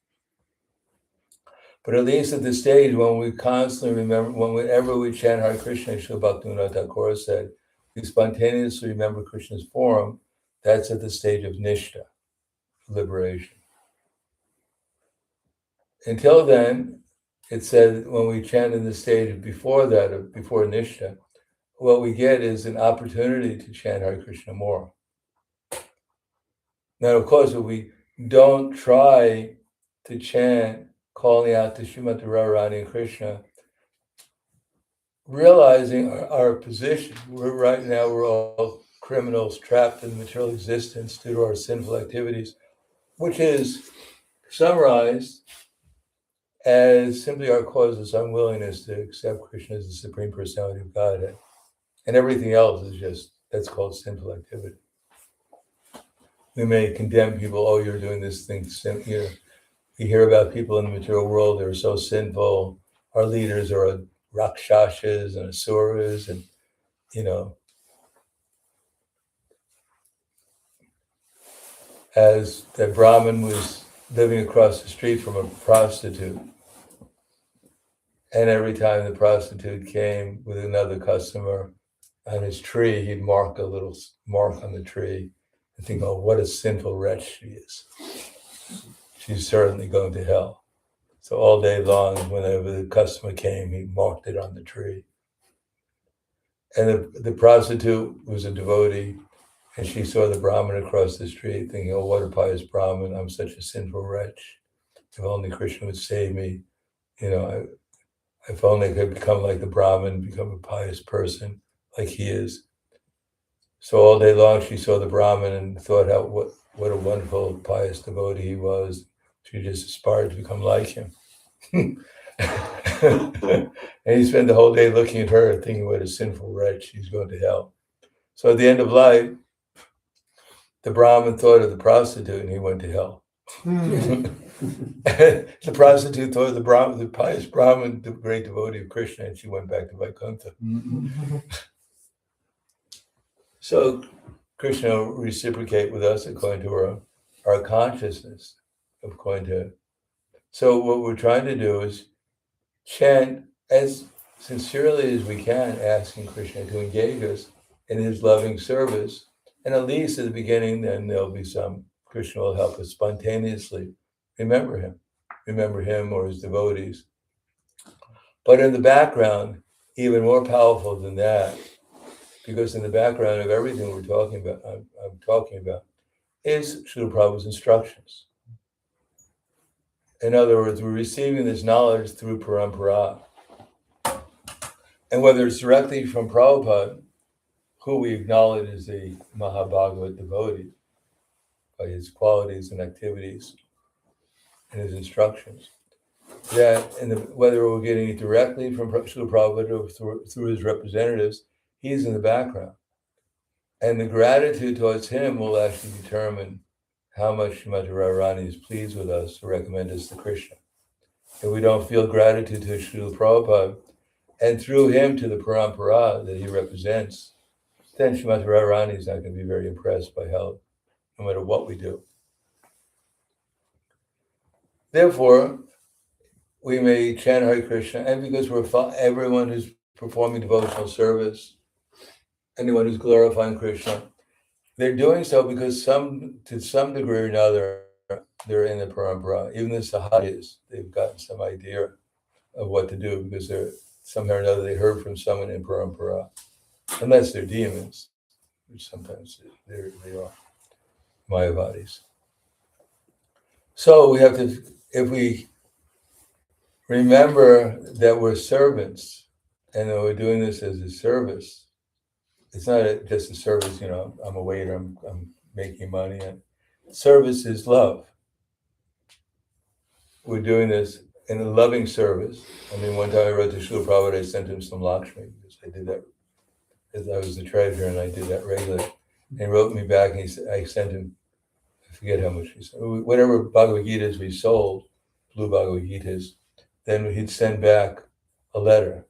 But at least at the stage when we constantly remember, whenever we chant Hare Krishna, Srila Bhaktivinoda Thakur said, we spontaneously remember Krishna's form, that's at the stage of Nishtha, liberation. Until then, it said when we chant in the stage before that, before Nishtha, what we get is an opportunity to chant Hare Krishna more. Now, of course, if we don't try to chant, calling out to Srimati Radharani and Krishna, realizing our position, right now we're all criminals trapped in material existence due to our sinful activities, which is summarized as simply our causeless unwillingness to accept Krishna as the Supreme Personality of Godhead. And everything else is just, that's called sinful activity. We may condemn people, oh, you're doing this thing, we hear about people in the material world that are so sinful. Our leaders are rakshasas and asuras, and as that Brahmin was living across the street from a prostitute, and every time the prostitute came with another customer on his tree, he'd mark a little mark on the tree and think, oh, what a sinful wretch she is. She's certainly going to hell. So all day long, whenever the customer came, he marked it on the tree. And the prostitute was a devotee, and she saw the Brahmin across the street, thinking, oh, what a pious Brahmin, I'm such a sinful wretch. If only Krishna would save me, if only I could become like the Brahmin, become a pious person like he is. So all day long, she saw the Brahmin and thought how what a wonderful, pious devotee he was. She just aspired to become like him. And he spent the whole day looking at her and thinking, what a sinful wretch, she's going to hell. So at the end of life, the Brahmin thought of the prostitute and he went to hell. The prostitute thought of the pious Brahmin, the great devotee of Krishna, and she went back to Vaikuntha. So Krishna will reciprocate with us according to our consciousness. So what we're trying to do is chant as sincerely as we can, asking Krishna to engage us in his loving service. And at least at the beginning, then there'll be Krishna will help us spontaneously remember him or his devotees. But in the background, even more powerful than that, because in the background of everything I'm talking about, is Srila Prabhupada's instructions. In other words, we're receiving this knowledge through parampara. And whether it's directly from Prabhupada, who we acknowledge as a Mahabhagavat devotee, by his qualities and activities and his instructions, whether we're getting it directly from Srila Prabhupada or through his representatives, he's in the background. And the gratitude towards him will actually determine how much Srimati Radharani is pleased with us to recommend us to Krishna. If we don't feel gratitude to Srila Prabhupada, and through him to the parampara that he represents, then Srimati Radharani is not going to be very impressed by how, no matter what we do. Therefore, we may chant Hare Krishna, and because everyone who's performing devotional service, anyone who's glorifying Krishna, they're doing so because to some degree or another, they're in the parampara. Even the sahajis, they've gotten some idea of what to do because they're somehow or another they heard from someone in parampara, unless they're demons, which sometimes they are Mayavadis. So we have to, if we remember that we're servants and that we're doing this as a service, it's not just a service, I'm a waiter, I'm making money. And service is love. We're doing this in a loving service. I mean, one time I wrote to Srila Prabhupada, I sent him some Lakshmi, because I did that, as I was the treasurer, and I did that regularly. And he wrote me back, and he said, I sent him, I forget how much he said, whatever Bhagavad Gitas we sold, blue Bhagavad Gitas, then he'd send back a letter.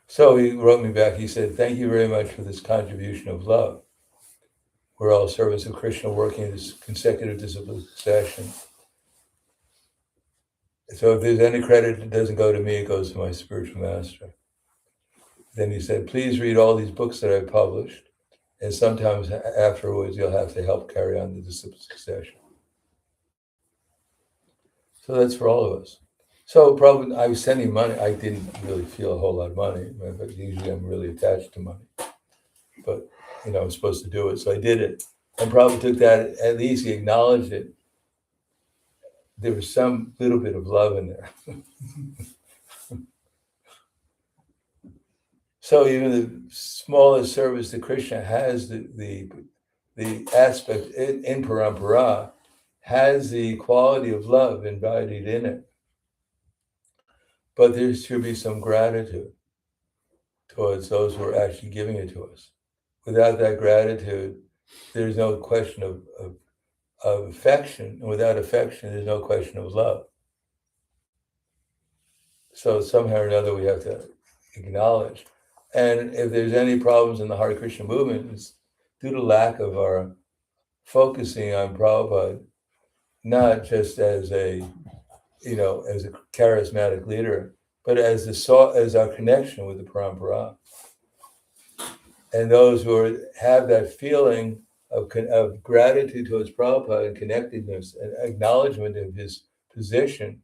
So he wrote me back, he said, thank you very much for this contribution of love. We're all servants of Krishna working in this consecutive discipline succession. So if there's any credit that doesn't go to me, it goes to my spiritual master. Then he said, please read all these books that I published, and sometimes afterwards you'll have to help carry on the discipline succession. So that's for all of us. So probably I was sending money. I didn't really feel a whole lot of money, but usually I'm really attached to money. But I was supposed to do it, so I did it. And Prabhupada took that, at least he acknowledged it. There was some little bit of love in there. So even the smallest service to Krishna has the aspect in parampara, has the quality of love embodied in it. But there should be some gratitude towards those who are actually giving it to us. Without that gratitude, there's no question of affection. And without affection, there's no question of love. So somehow or another, we have to acknowledge. And if there's any problems in the Hare Krishna movement, it's due to lack of our focusing on Prabhupada, not just as a charismatic leader, but as our connection with the parampara. And those who have that feeling of gratitude towards Prabhupada and connectedness and acknowledgement of his position,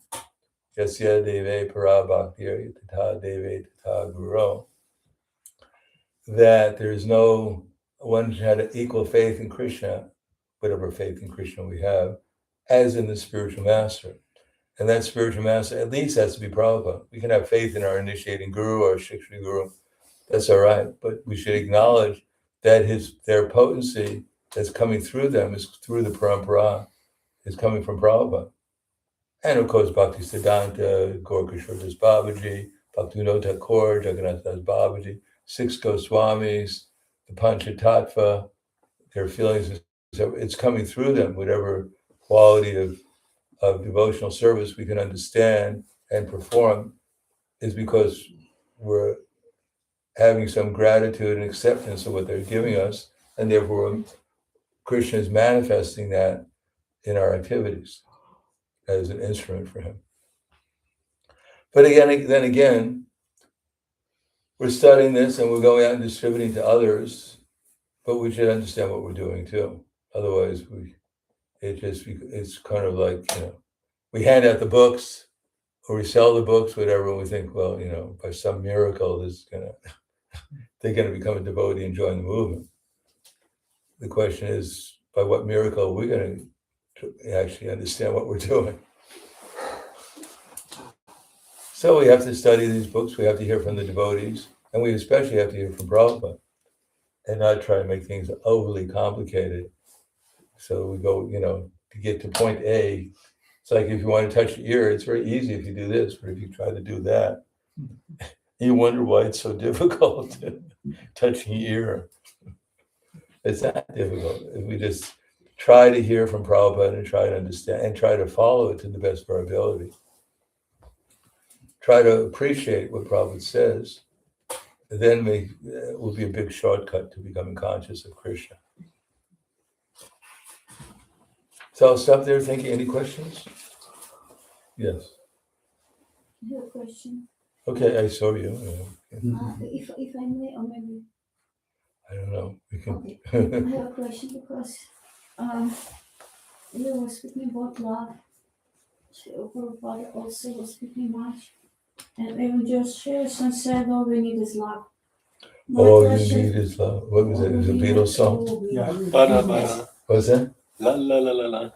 Yasya Deve Parabhaktir Tata Deve Tata Guru, that there's no one had an equal faith in Krishna, whatever faith in Krishna we have, as in the spiritual master. And that spiritual master at least has to be Prabhupada. We can have faith in our initiating guru or Shikshri guru. That's all right. But we should acknowledge that their potency that's coming through them is through the parampara, is coming from Prabhupada. And of course, Bhakti Siddhanta, Gaurkishore Das Babaji, Bhaktivinoda Thakur, Jagannath Das Babaji, 6 Goswamis, the Panchatattva, their feelings, it's coming through them, whatever quality of devotional service we can understand and perform is because we're having some gratitude and acceptance of what they're giving us, and therefore Krishna is manifesting that in our activities as an instrument for him. But then again, we're studying this and we're going out and distributing to others, but we should understand what we're doing too. Otherwise, it's kind of like, we hand out the books or we sell the books, whatever, and we think, well, by some miracle, they're going to become a devotee and join the movement. The question is, by what miracle are we going to actually understand what we're doing? So we have to study these books, we have to hear from the devotees, and we especially have to hear from Prabhupada and not try to make things overly complicated. So we go, to get to point A, it's like if you want to touch your ear, it's very easy if you do this, but if you try to do that, you wonder why it's so difficult touching your ear. It's not difficult. If we just try to hear from Prabhupada and try to understand and try to follow it to the best of our ability. Try to appreciate what Prabhupada says, then it will be a big shortcut to becoming conscious of Krishna. So I'll stop there thinking. Any questions? Yes. I have a question. Okay, I saw you. If I may, or maybe I don't know. We can. okay. I have a question because you were speaking about love. Prabhupada also was speaking much, and even just Sherson said, "All we need is love." All you need is love. What was it? It was a Beatles song. Yeah. What's that? La la la la la.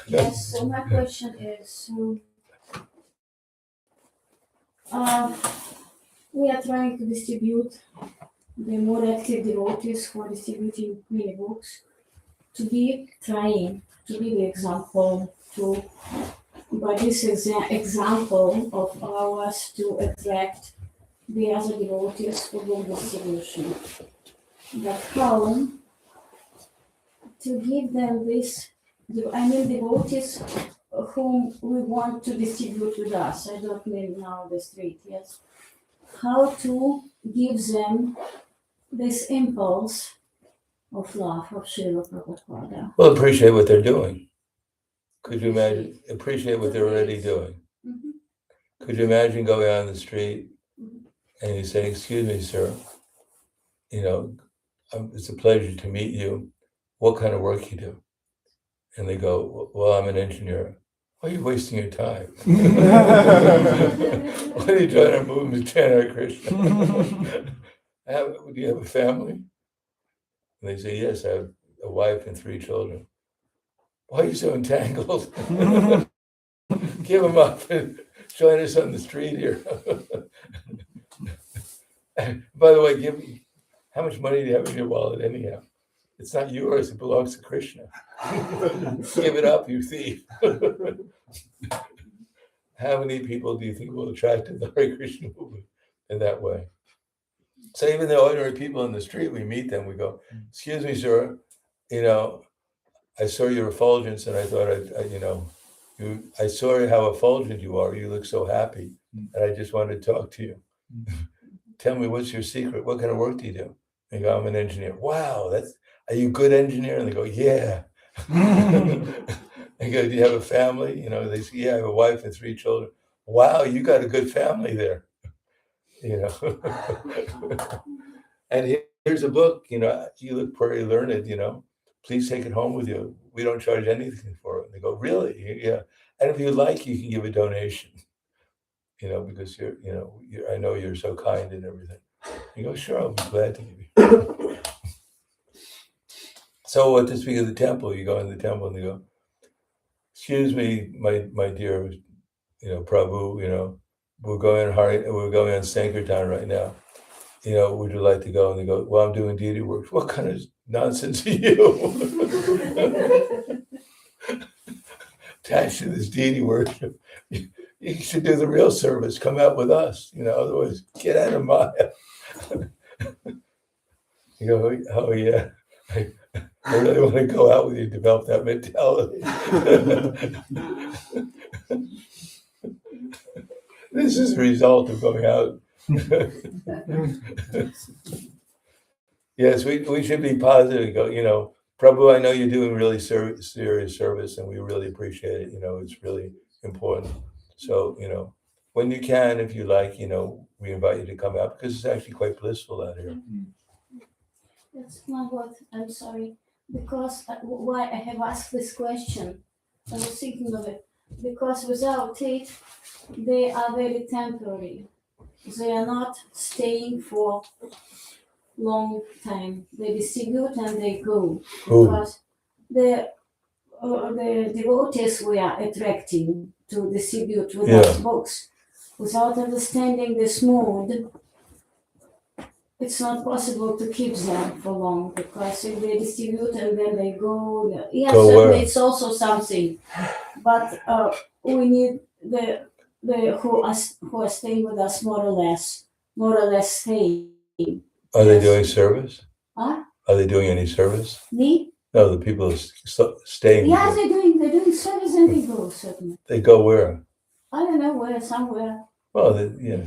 Yes, so my question is, we are trying to distribute the more active devotees who are distributing many books. to be trying to be the example to by this example of ours to attract the other devotees for the distribution. But how to give them this, devotees whom we want to distribute with us. I don't mean now the street, yes. How to give them this impulse of love of Srila Prabhupada. Well, appreciate what they're doing. Could you imagine? Appreciate what they're already doing. Mhm. Could you imagine going on the street and you say, "Excuse me, sir, it's a pleasure to meet you. What kind of work you do?" And they go, "Well, I'm an engineer." Why are you wasting your time? Why are you trying to move me to Hare Krishna? Do you have a family? And they say, "Yes, I have a wife and 3 children." Why are you so entangled? Give them up and join us on the street here. By the way, how much money do you have in your wallet anyhow? It's not yours, it belongs to Krishna. Give it up, you thief. How many people do you think will attract to the Hare Krishna movement in that way? So even the ordinary people on the street, we meet them, we go, "Excuse me, sir, I saw your effulgence and I thought I saw how effulgent you are. You look so happy. And I just wanted to talk to you. Tell me, what's your secret? What kind of work do you do?" They go, "I'm an engineer." "Wow, are you a good engineer?" And they go, "Yeah." They go, "Do you have a family?" They say, "Yeah, I have a wife and 3 children." "Wow, you got a good family there." And here's a book, you look pretty learned, please take it home with you. We don't charge anything for it. And they go, "Really?" "Yeah. And if you like, you can give a donation, because I know you're so kind and everything." You go, "Sure, I'll be glad to give you." So what to speak of the temple, you go in the temple and they go, "Excuse me, my dear, Prabhu, we're going on Sankirtan right now. Would you like to go?" And they go, "Well, I'm doing deity work." "What kind of nonsense are you?" Attached to this deity worship. You should do the real service. Come out with us. Otherwise, get out of Maya. You go, "Oh yeah, I really want to go out with you, develop that mentality." This is a result of going out. Yes, we should be positive. Go, "Prabhu, I know you're doing really serious service, and we really appreciate it. It's really important. So, when you can, if you like, we invite you to come out because it's actually quite blissful out here." That's not what I'm sorry. Because why I have asked this question, I was thinking of it. Because without it, they are very temporary. They are not staying for long time. They distribute and they go. Because the devotees we are attracting to distribute with us books, without understanding this mode, it's not possible to keep them for long, because if they distribute and then they go, yes, Go certainly where? it's also something, but we need the who are staying with us more or less staying. Are they Yes. doing service? Huh? Are they doing any service? Me? No, the people staying. Yes, they're doing service and they go, certainly. They go where? I don't know where, somewhere. Well, yeah.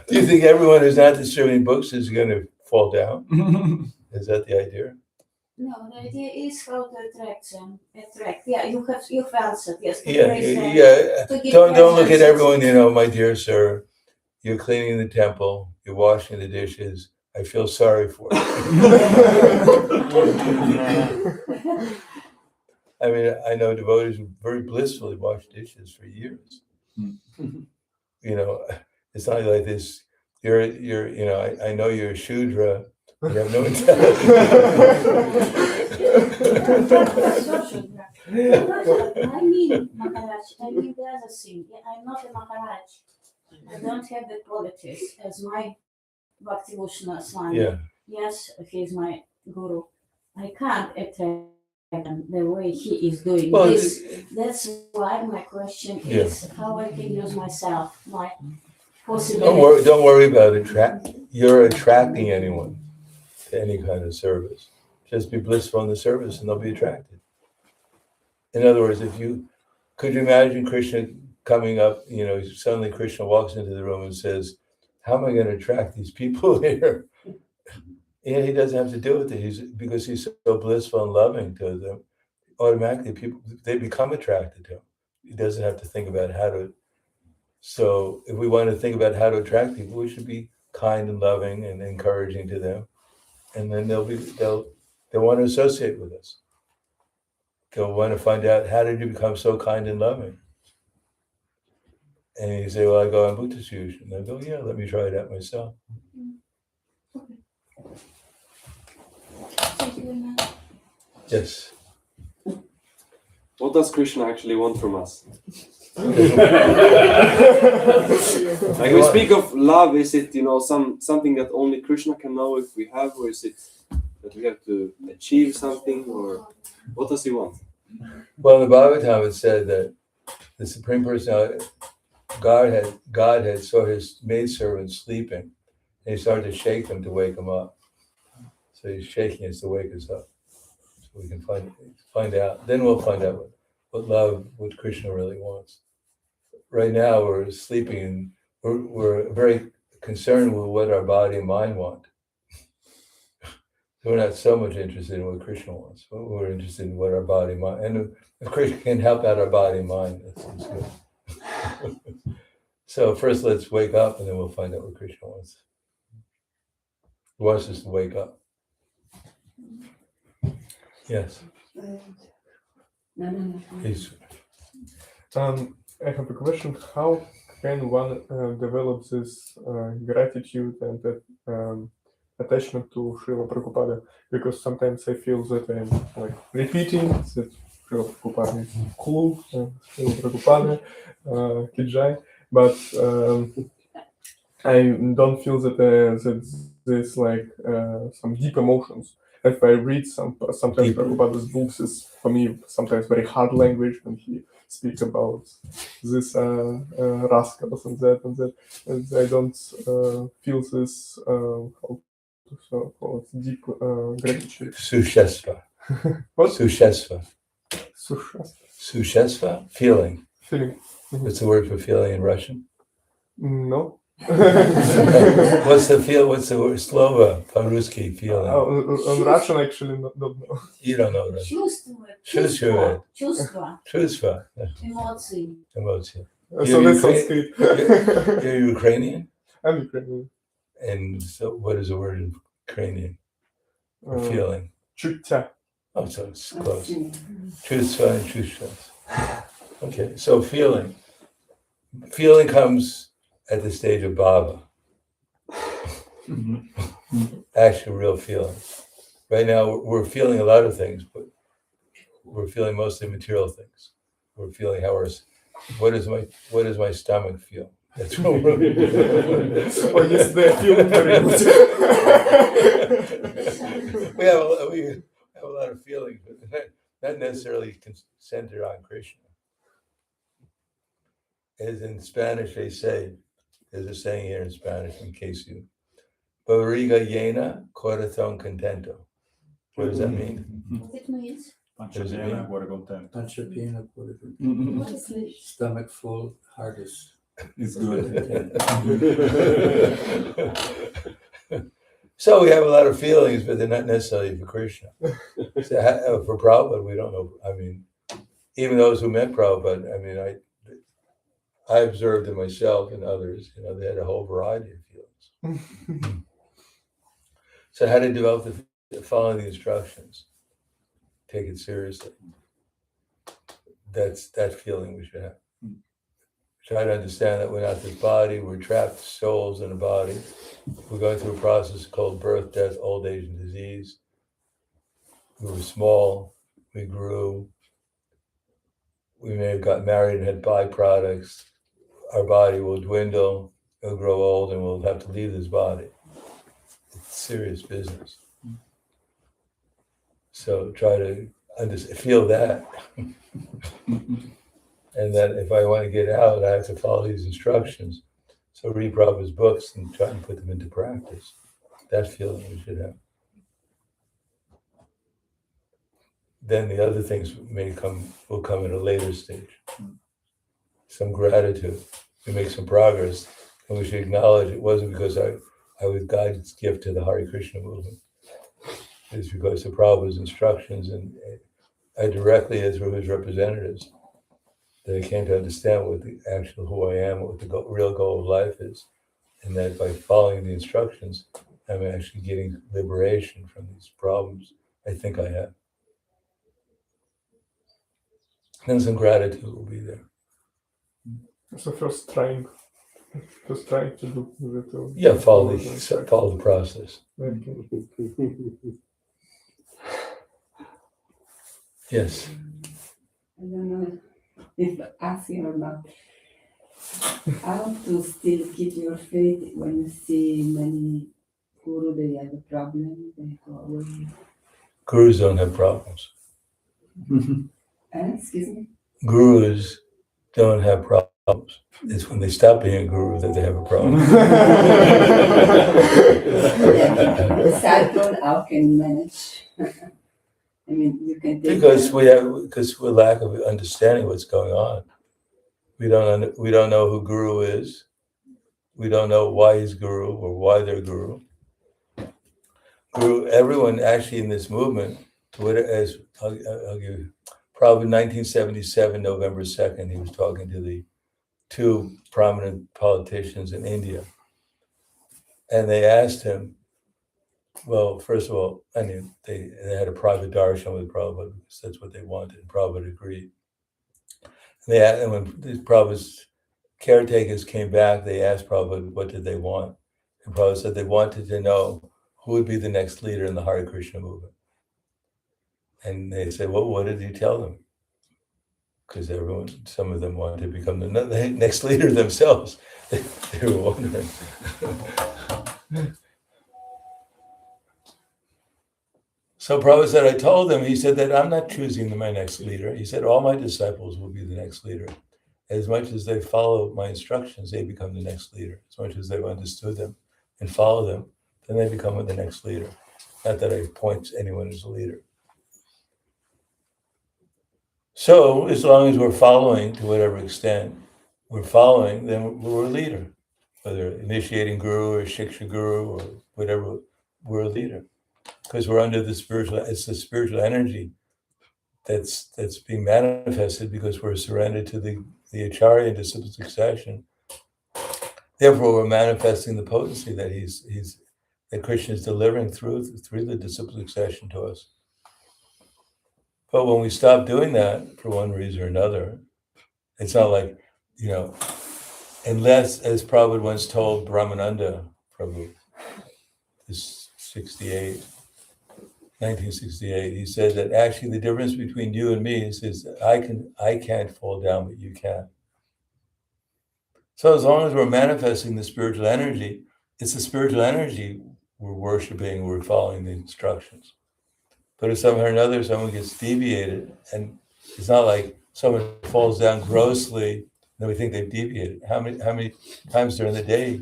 Do you think everyone who's not distributing books is going to fall down? Is that the idea? No, the idea is how to attract them. Yeah, you've answered. Yes. To Yeah, praise them, yeah. to give Don't look at presents. everyone. "My dear sir, you're cleaning the temple, you're washing the dishes. I feel sorry for you." I mean, I know devotees who very blissfully wash dishes for years. It's not like this. You're. I know you're a Shudra. You have no intelligence. I mean, Maharaj, I mean the other thing. I'm not a Maharaj. I don't have the qualities as my Bhakti Swami. Yeah. yes, he's my guru, I can't attract him the way he is doing Well, this. That's why my question is how I can use myself, my possibility. don't worry about you're attracting anyone to any kind of service. Just be blissful in the service and they'll be attracted. In other words, could you imagine Krishna coming up, suddenly Krishna walks into the room and says, how am I going to attract these people here? And he doesn't have to do it because he's so blissful and loving to them. Automatically, they become attracted to him. He doesn't have to think about how to. So, if we want to think about how to attract people, we should be kind and loving and encouraging to them, and then they'll want to associate with us. They'll want to find out, how did you become so kind and loving? And you say, well, I go on Buddhist fusion. They'll go, yeah, let me try it out myself. Thank you very much. Yes. What does Krishna actually want from us? Like we speak of love, is it something that only Krishna can know if we have, or is it that we have to achieve something, or what does he want? Well, in the Bhagavatam it said that the Supreme Personality, God had saw his maidservant sleeping, and he started to shake them to wake them up. So he's shaking us to wake us up, so we can find out. Then we'll find out what Krishna really wants. Right now we're sleeping, and we're very concerned with what our body and mind want. So we're not so much interested in what Krishna wants, but we're interested in what our body and mind. And if Krishna can help out our body and mind, that's good. So first let's wake up, and then we'll find out what Krishna wants. He wants us to wake up. Yes. Please. I have a question. How can one develop this gratitude and attachment to Srila Prabhupada? Because sometimes I feel that I'm like repeating that Srila Prabhupada is cool, Srila Prabhupada, Kijai, but I don't feel that there's like some deep emotions. If I read sometimes Prabhupada's books, is for me sometimes very hard language when he speaks about this rascals and that, and I don't feel this deep gratitude. Sushesva. What? Sushesva. Sushesva. Sushesva? Feeling. Feeling. What's the word for feeling in Russian? No. What's the word? Slova, по-русски, feeling. On Russian, actually, don't know. You don't know that. Чувство. Чувства. Эмоции. Emotion. So that's Sanskrit. You're Ukrainian? I'm Ukrainian. And so what is the word in Ukrainian? For feeling. Чуття. Oh, so it's close. Чувства and чувствas. Okay, so feeling. Feeling comes at the stage of bhava. Actual real feeling. Right now we're feeling a lot of things, but we're feeling mostly material things. We're feeling what does my stomach feel? That's what we're Oh, yes, they're feeling very good. we have a lot of feelings, but not necessarily centered on Krishna. As in Spanish they say, there's a saying here in Spanish, in case you, barriga llena, corazón contento. What does that mean? What it means? Pancha llena, cuore contento. Pancha piena, What is it? stomach full, heart is It's good. So we have a lot of feelings, but they're not necessarily for Krishna. So for Prabhupada, we don't know. I mean, even those who met Prabhupada, I mean, I observed in myself and others, they had a whole variety of feelings. So how to develop following the instructions, take it seriously. That's that feeling we should have. Try to understand that we're not this body, we're trapped souls in a body. We're going through a process called birth, death, old age, and disease. We were small, we grew, we may have got married and had byproducts. Our body will dwindle, it'll grow old, and we'll have to leave this body. serious business. So try to feel that. And that if I want to get out, I have to follow these instructions. So read Prabhupada's books and try and put them into practice. That feeling we should have. Then the other things will come at a later stage. Some gratitude. We make some progress, and we should acknowledge it wasn't because I was God's gift to the Hare Krishna movement. It's because of Prabhupada's instructions, and I directly, as his representatives, that I came to understand what the actual who I am, what the real goal of life is, and that by following the instructions, I'm actually getting liberation from these problems I think I have. Then some gratitude will be there. So first trying to do that. Yeah, follow the process. Okay. Yes. I don't know if asking or not. How to still keep your faith when you see many guru, they have a problem, they go away. Gurus don't have problems. Excuse me? Gurus don't have problems. It's when they stop being a guru that they have a problem. Cycle, how can you manage? I mean, you can take because we're lack of understanding what's going on. We don't know who guru is. We don't know why he's guru or why they're guru. Guru. Everyone actually in this movement, as I'll give you, probably 1977, November 2nd, he was talking to the two prominent politicians in India, and they asked him. Well, first of all, I mean, they had a private darshan with Prabhupada because that's what they wanted, and Prabhupada agreed. And when the Prabhupada's caretakers came back, they asked Prabhupada what did they want. And Prabhupada said they wanted to know who would be the next leader in the Hare Krishna movement. And they said, well, what did he tell them? Because some of them wanted to become the next leader themselves. They were wondering. So Prabhupada said, I told them, he said that I'm not choosing my next leader. He said, all my disciples will be the next leader. As much as they follow my instructions, they become the next leader. As much as they've understood them and follow them, then they become the next leader. Not that I appoint anyone as a leader. So as long as we're following to whatever extent we're following, then we're a leader. Whether initiating guru or shiksha guru or whatever, we're a leader. Because we're under it's the spiritual energy that's being manifested because we're surrendered to the acharya and disciple succession. Therefore, we're manifesting the potency that that Krishna is delivering through the disciple succession to us. But when we stop doing that for one reason or another, it's not like, unless, as Prabhupada once told Brahmananda Prabhu, this 1968, he said that actually the difference between you and me is that I can't fall down, but you can. So as long as we're manifesting the spiritual energy, it's the spiritual energy we're worshiping, we're following the instructions. But if somehow or another someone gets deviated, and it's not like someone falls down grossly, then we think they've deviated. How many times during the day,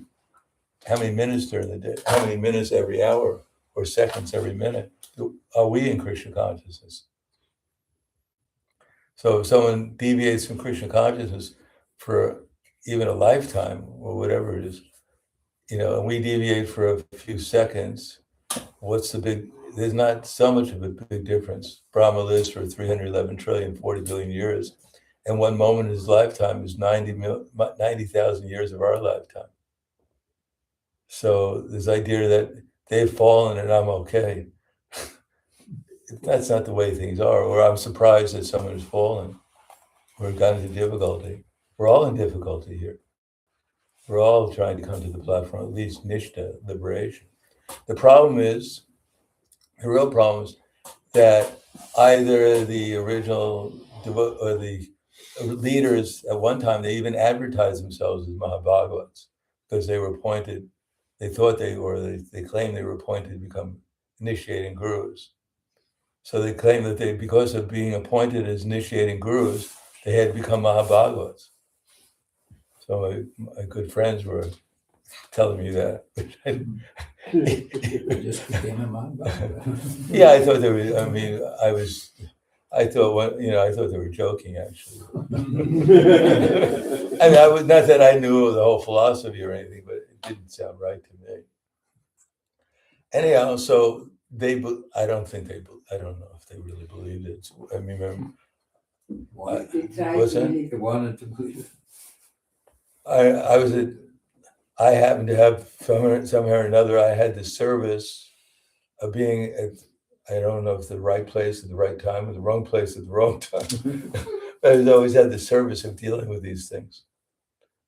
how many minutes during the day, how many minutes every hour or seconds every minute are we in Krishna consciousness? So if someone deviates from Krishna consciousness for even a lifetime or whatever it is, and we deviate for a few seconds, there's not so much of a big difference. Brahma lives for 311 trillion, 40 billion years. And one moment in his lifetime is 90,000 years of our lifetime. So this idea that they've fallen and I'm okay, that's not the way things are. Or I'm surprised that someone has fallen or got into difficulty. We're all in difficulty here. We're all trying to come to the platform, at least nishta, liberation. The real problem is that either the original or the leaders at one time, they even advertised themselves as Mahabhagavats because they were appointed they thought they claimed they were appointed to become initiating gurus. So they claimed that because of being appointed as initiating gurus, they had become Mahabhagavats. So my good friends were telling me that. It just became a mind. Yeah, I thought they were. I mean, I thought they were joking actually. I mean, not that I knew the whole philosophy or anything, but it didn't sound right to me. Anyhow, so I don't know if they really believed it. I mean, what's that? They wanted to believe it. I happened to have somehow or another. I had the service of being at, I don't know if the right place at the right time or the wrong place at the wrong time. But I always had the service of dealing with these things,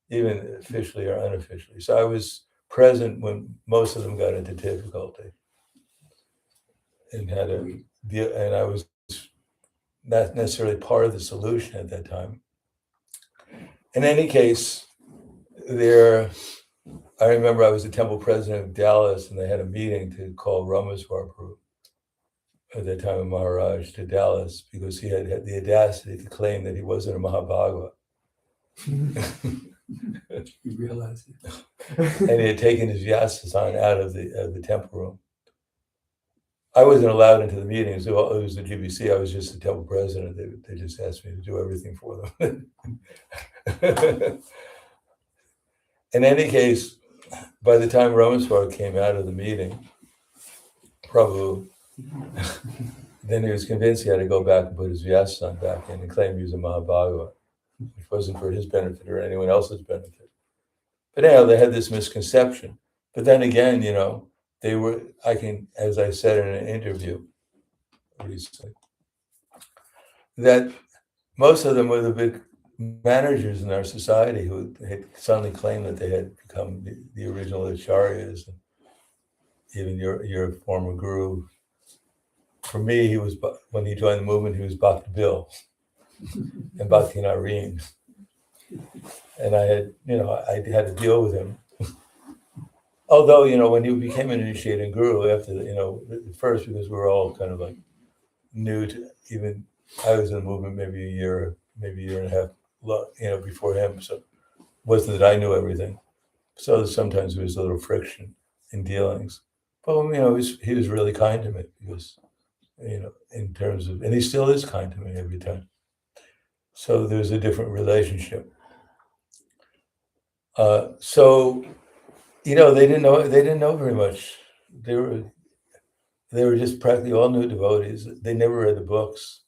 even officially or unofficially. So I was present when most of them got into difficulty, and and I was not necessarily part of the solution at that time. In any case, I remember I was the temple president of Dallas, and they had a meeting to call Ramaswamy at that time of Maharaja to Dallas because he had the audacity to claim that he wasn't a Mahabhagava. You realize it. And he had taken his Vyasasan out of the temple room. I wasn't allowed into the meetings. It was the GBC. I was just the temple president. They just asked me to do everything for them. In any case, by the time Ramaswamy came out of the meeting, Prabhu, then he was convinced he had to go back and put his Vyasasan back in and claim he was a Mahabhagava, which wasn't for his benefit or anyone else's benefit. But anyhow, they had this misconception. But then again, as I said in an interview recently, that most of them were the big managers in our society who had suddenly claimed that they had become the original acharyas, and even your former guru. For me, when he joined the movement, he was Bhakti Bill and Bhakti Nareen. And I had to deal with him. Although, when he became an initiating guru after, at first, because we were all kind of like new to, even I was in the movement maybe a year and a half, before him. So it wasn't that I knew everything. So sometimes there was a little friction in dealings. But, he was really kind to me because, in terms of, and he still is kind to me every time. So there's a different relationship. They didn't know very much. They were just practically all new devotees. They never read the books.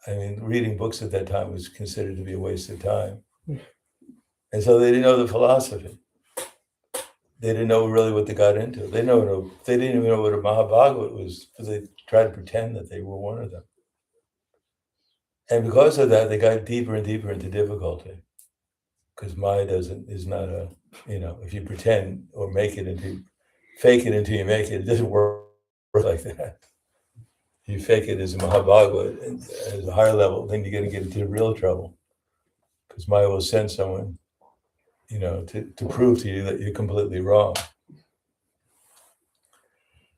I mean, reading books at that time was considered to be a waste of time. And so they didn't know the philosophy. They didn't know really what they got into. They didn't even know what a Mahabhagavad was, because they tried to pretend that they were one of them. And because of that, they got deeper and deeper into difficulty. Because Maya is not if you pretend or fake it until you make it, it doesn't work like that. You fake it as a Mahabhagavad as a higher level, then you're going to get into real trouble. Because Maya will send someone, to prove to you that you're completely wrong.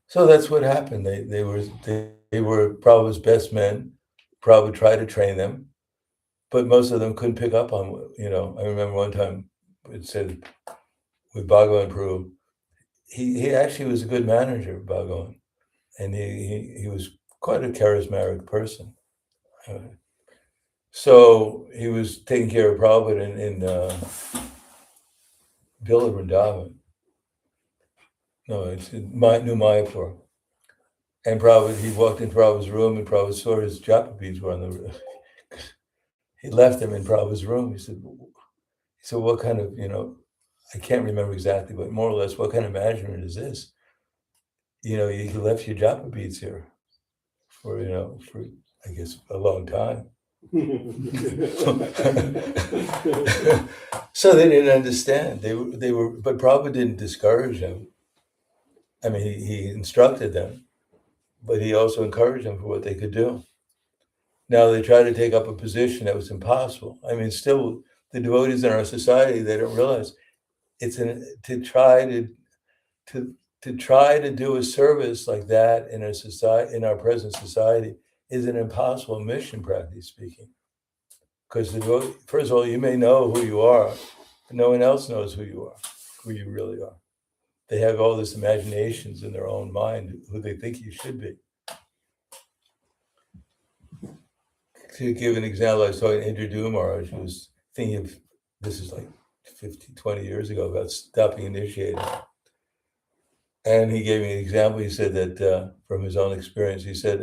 So that's what happened. They were Prabhupada's best men. Prabhupada tried to train them, but most of them couldn't pick up on, I remember one time it said with Bhagavan Prabhu, he actually was a good manager, Bhagavan, and he was quite a charismatic person. So he was taking care of Prabhupada in Villa Vrindavan. No, it's in New Mayapur. And he walked into Prabhupada's room, and Prabhupada saw his japa beads were on the room. He left them in Prabhupada's room. He said, what kind of, I can't remember exactly, but more or less, what kind of management is this? You left your japa beads here for I guess a long time. So they didn't understand. They were, but Prabhupada didn't discourage them. I mean, he instructed them, but he also encouraged them for what they could do. Now they try to take up a position that was impossible. I mean, still, the devotees in our society, they don't realize to try to to try to do a service like that in a society, in our present society, is an impossible mission, practically speaking. Because first of all, you may know who you are, but no one else knows who you are, who you really are. They have all this imaginations in their own mind, who they think you should be. To give an example, I was talking to Indra Maharaj, who was thinking of, this is like 20 years ago, about stopping initiating. And he gave me an example. He said that from his own experience, he said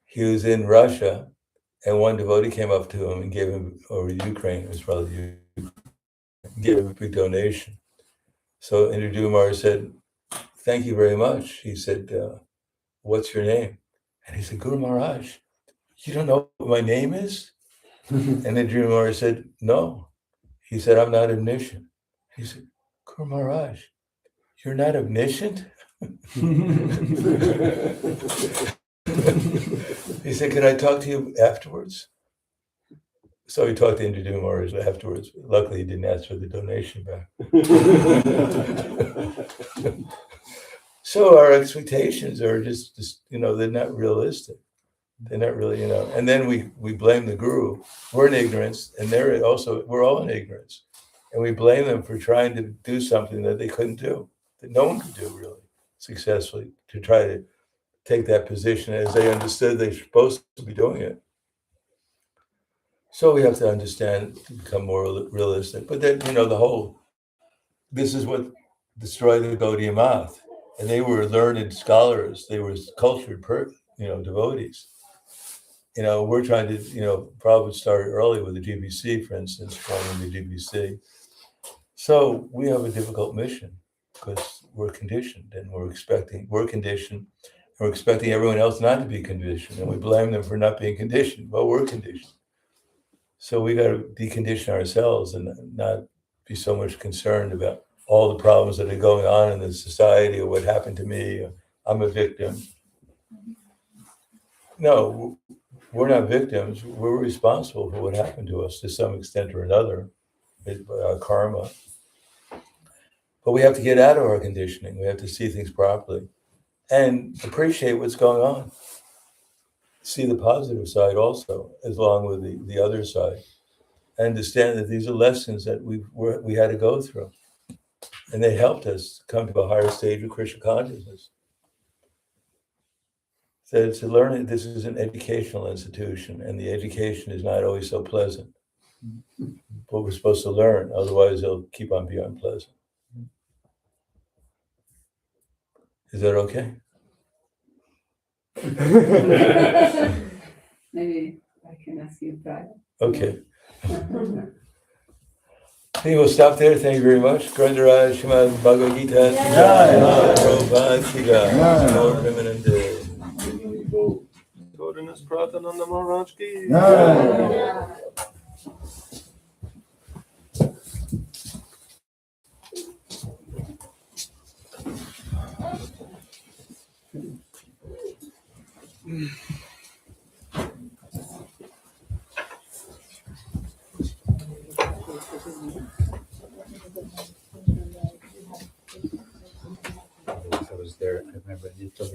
he was in Russia, and one devotee came up to him and gave him, or Ukraine, it was probably Ukraine, gave him a big donation. So Indra Maharaj said, "Thank you very much." He said, "What's your name?" And he said, "Guru Maharaj, you don't know what my name is?" And Indra Maharaj said, "No." He said, "I'm not omniscient." He said, "Guru Maharaj, you're not omniscient?" He said, "Can I talk to you afterwards?" So he talked to Indra Maharaj afterwards. Luckily, he didn't ask for the donation back. So our expectations are just, they're not realistic. They're not really, and then we blame the guru. We're in ignorance, and we're all in ignorance. And we blame them for trying to do something that they couldn't do, that no one could do really successfully, to try to take that position as they understood they're supposed to be doing it. So we have to understand, to become more realistic. But then, this is what destroyed the Gaudiya Math. And they were learned scholars. They were cultured, devotees. We're trying to, probably start early with the GBC, for instance, forming the GBC. So we have a difficult mission because we're conditioned and we're conditioned, and we're expecting everyone else not to be conditioned. And we blame them for not being conditioned. Well, we're conditioned. So we got to decondition ourselves and not be so much concerned about all the problems that are going on in the society or what happened to me. Or I'm a victim. No, we're not victims. We're responsible for what happened to us to some extent or another, our karma. But we have to get out of our conditioning. We have to see things properly and appreciate what's going on. See the positive side also, along with the other side. Understand that these are lessons that we had to go through. And they helped us come to a higher stage of Krishna consciousness. So to learn it, this is an educational institution, and the education is not always so pleasant. But we're supposed to learn, otherwise it'll keep on being unpleasant. Is that okay? Maybe I can ask you private. Okay. I think we'll stop there. Thank you very much. Grandaraj, Srimad Bhagavad Gita, Prabhupada, Tiga, Holiness Prahladananda Maharaj ki. I was there. I remember you told me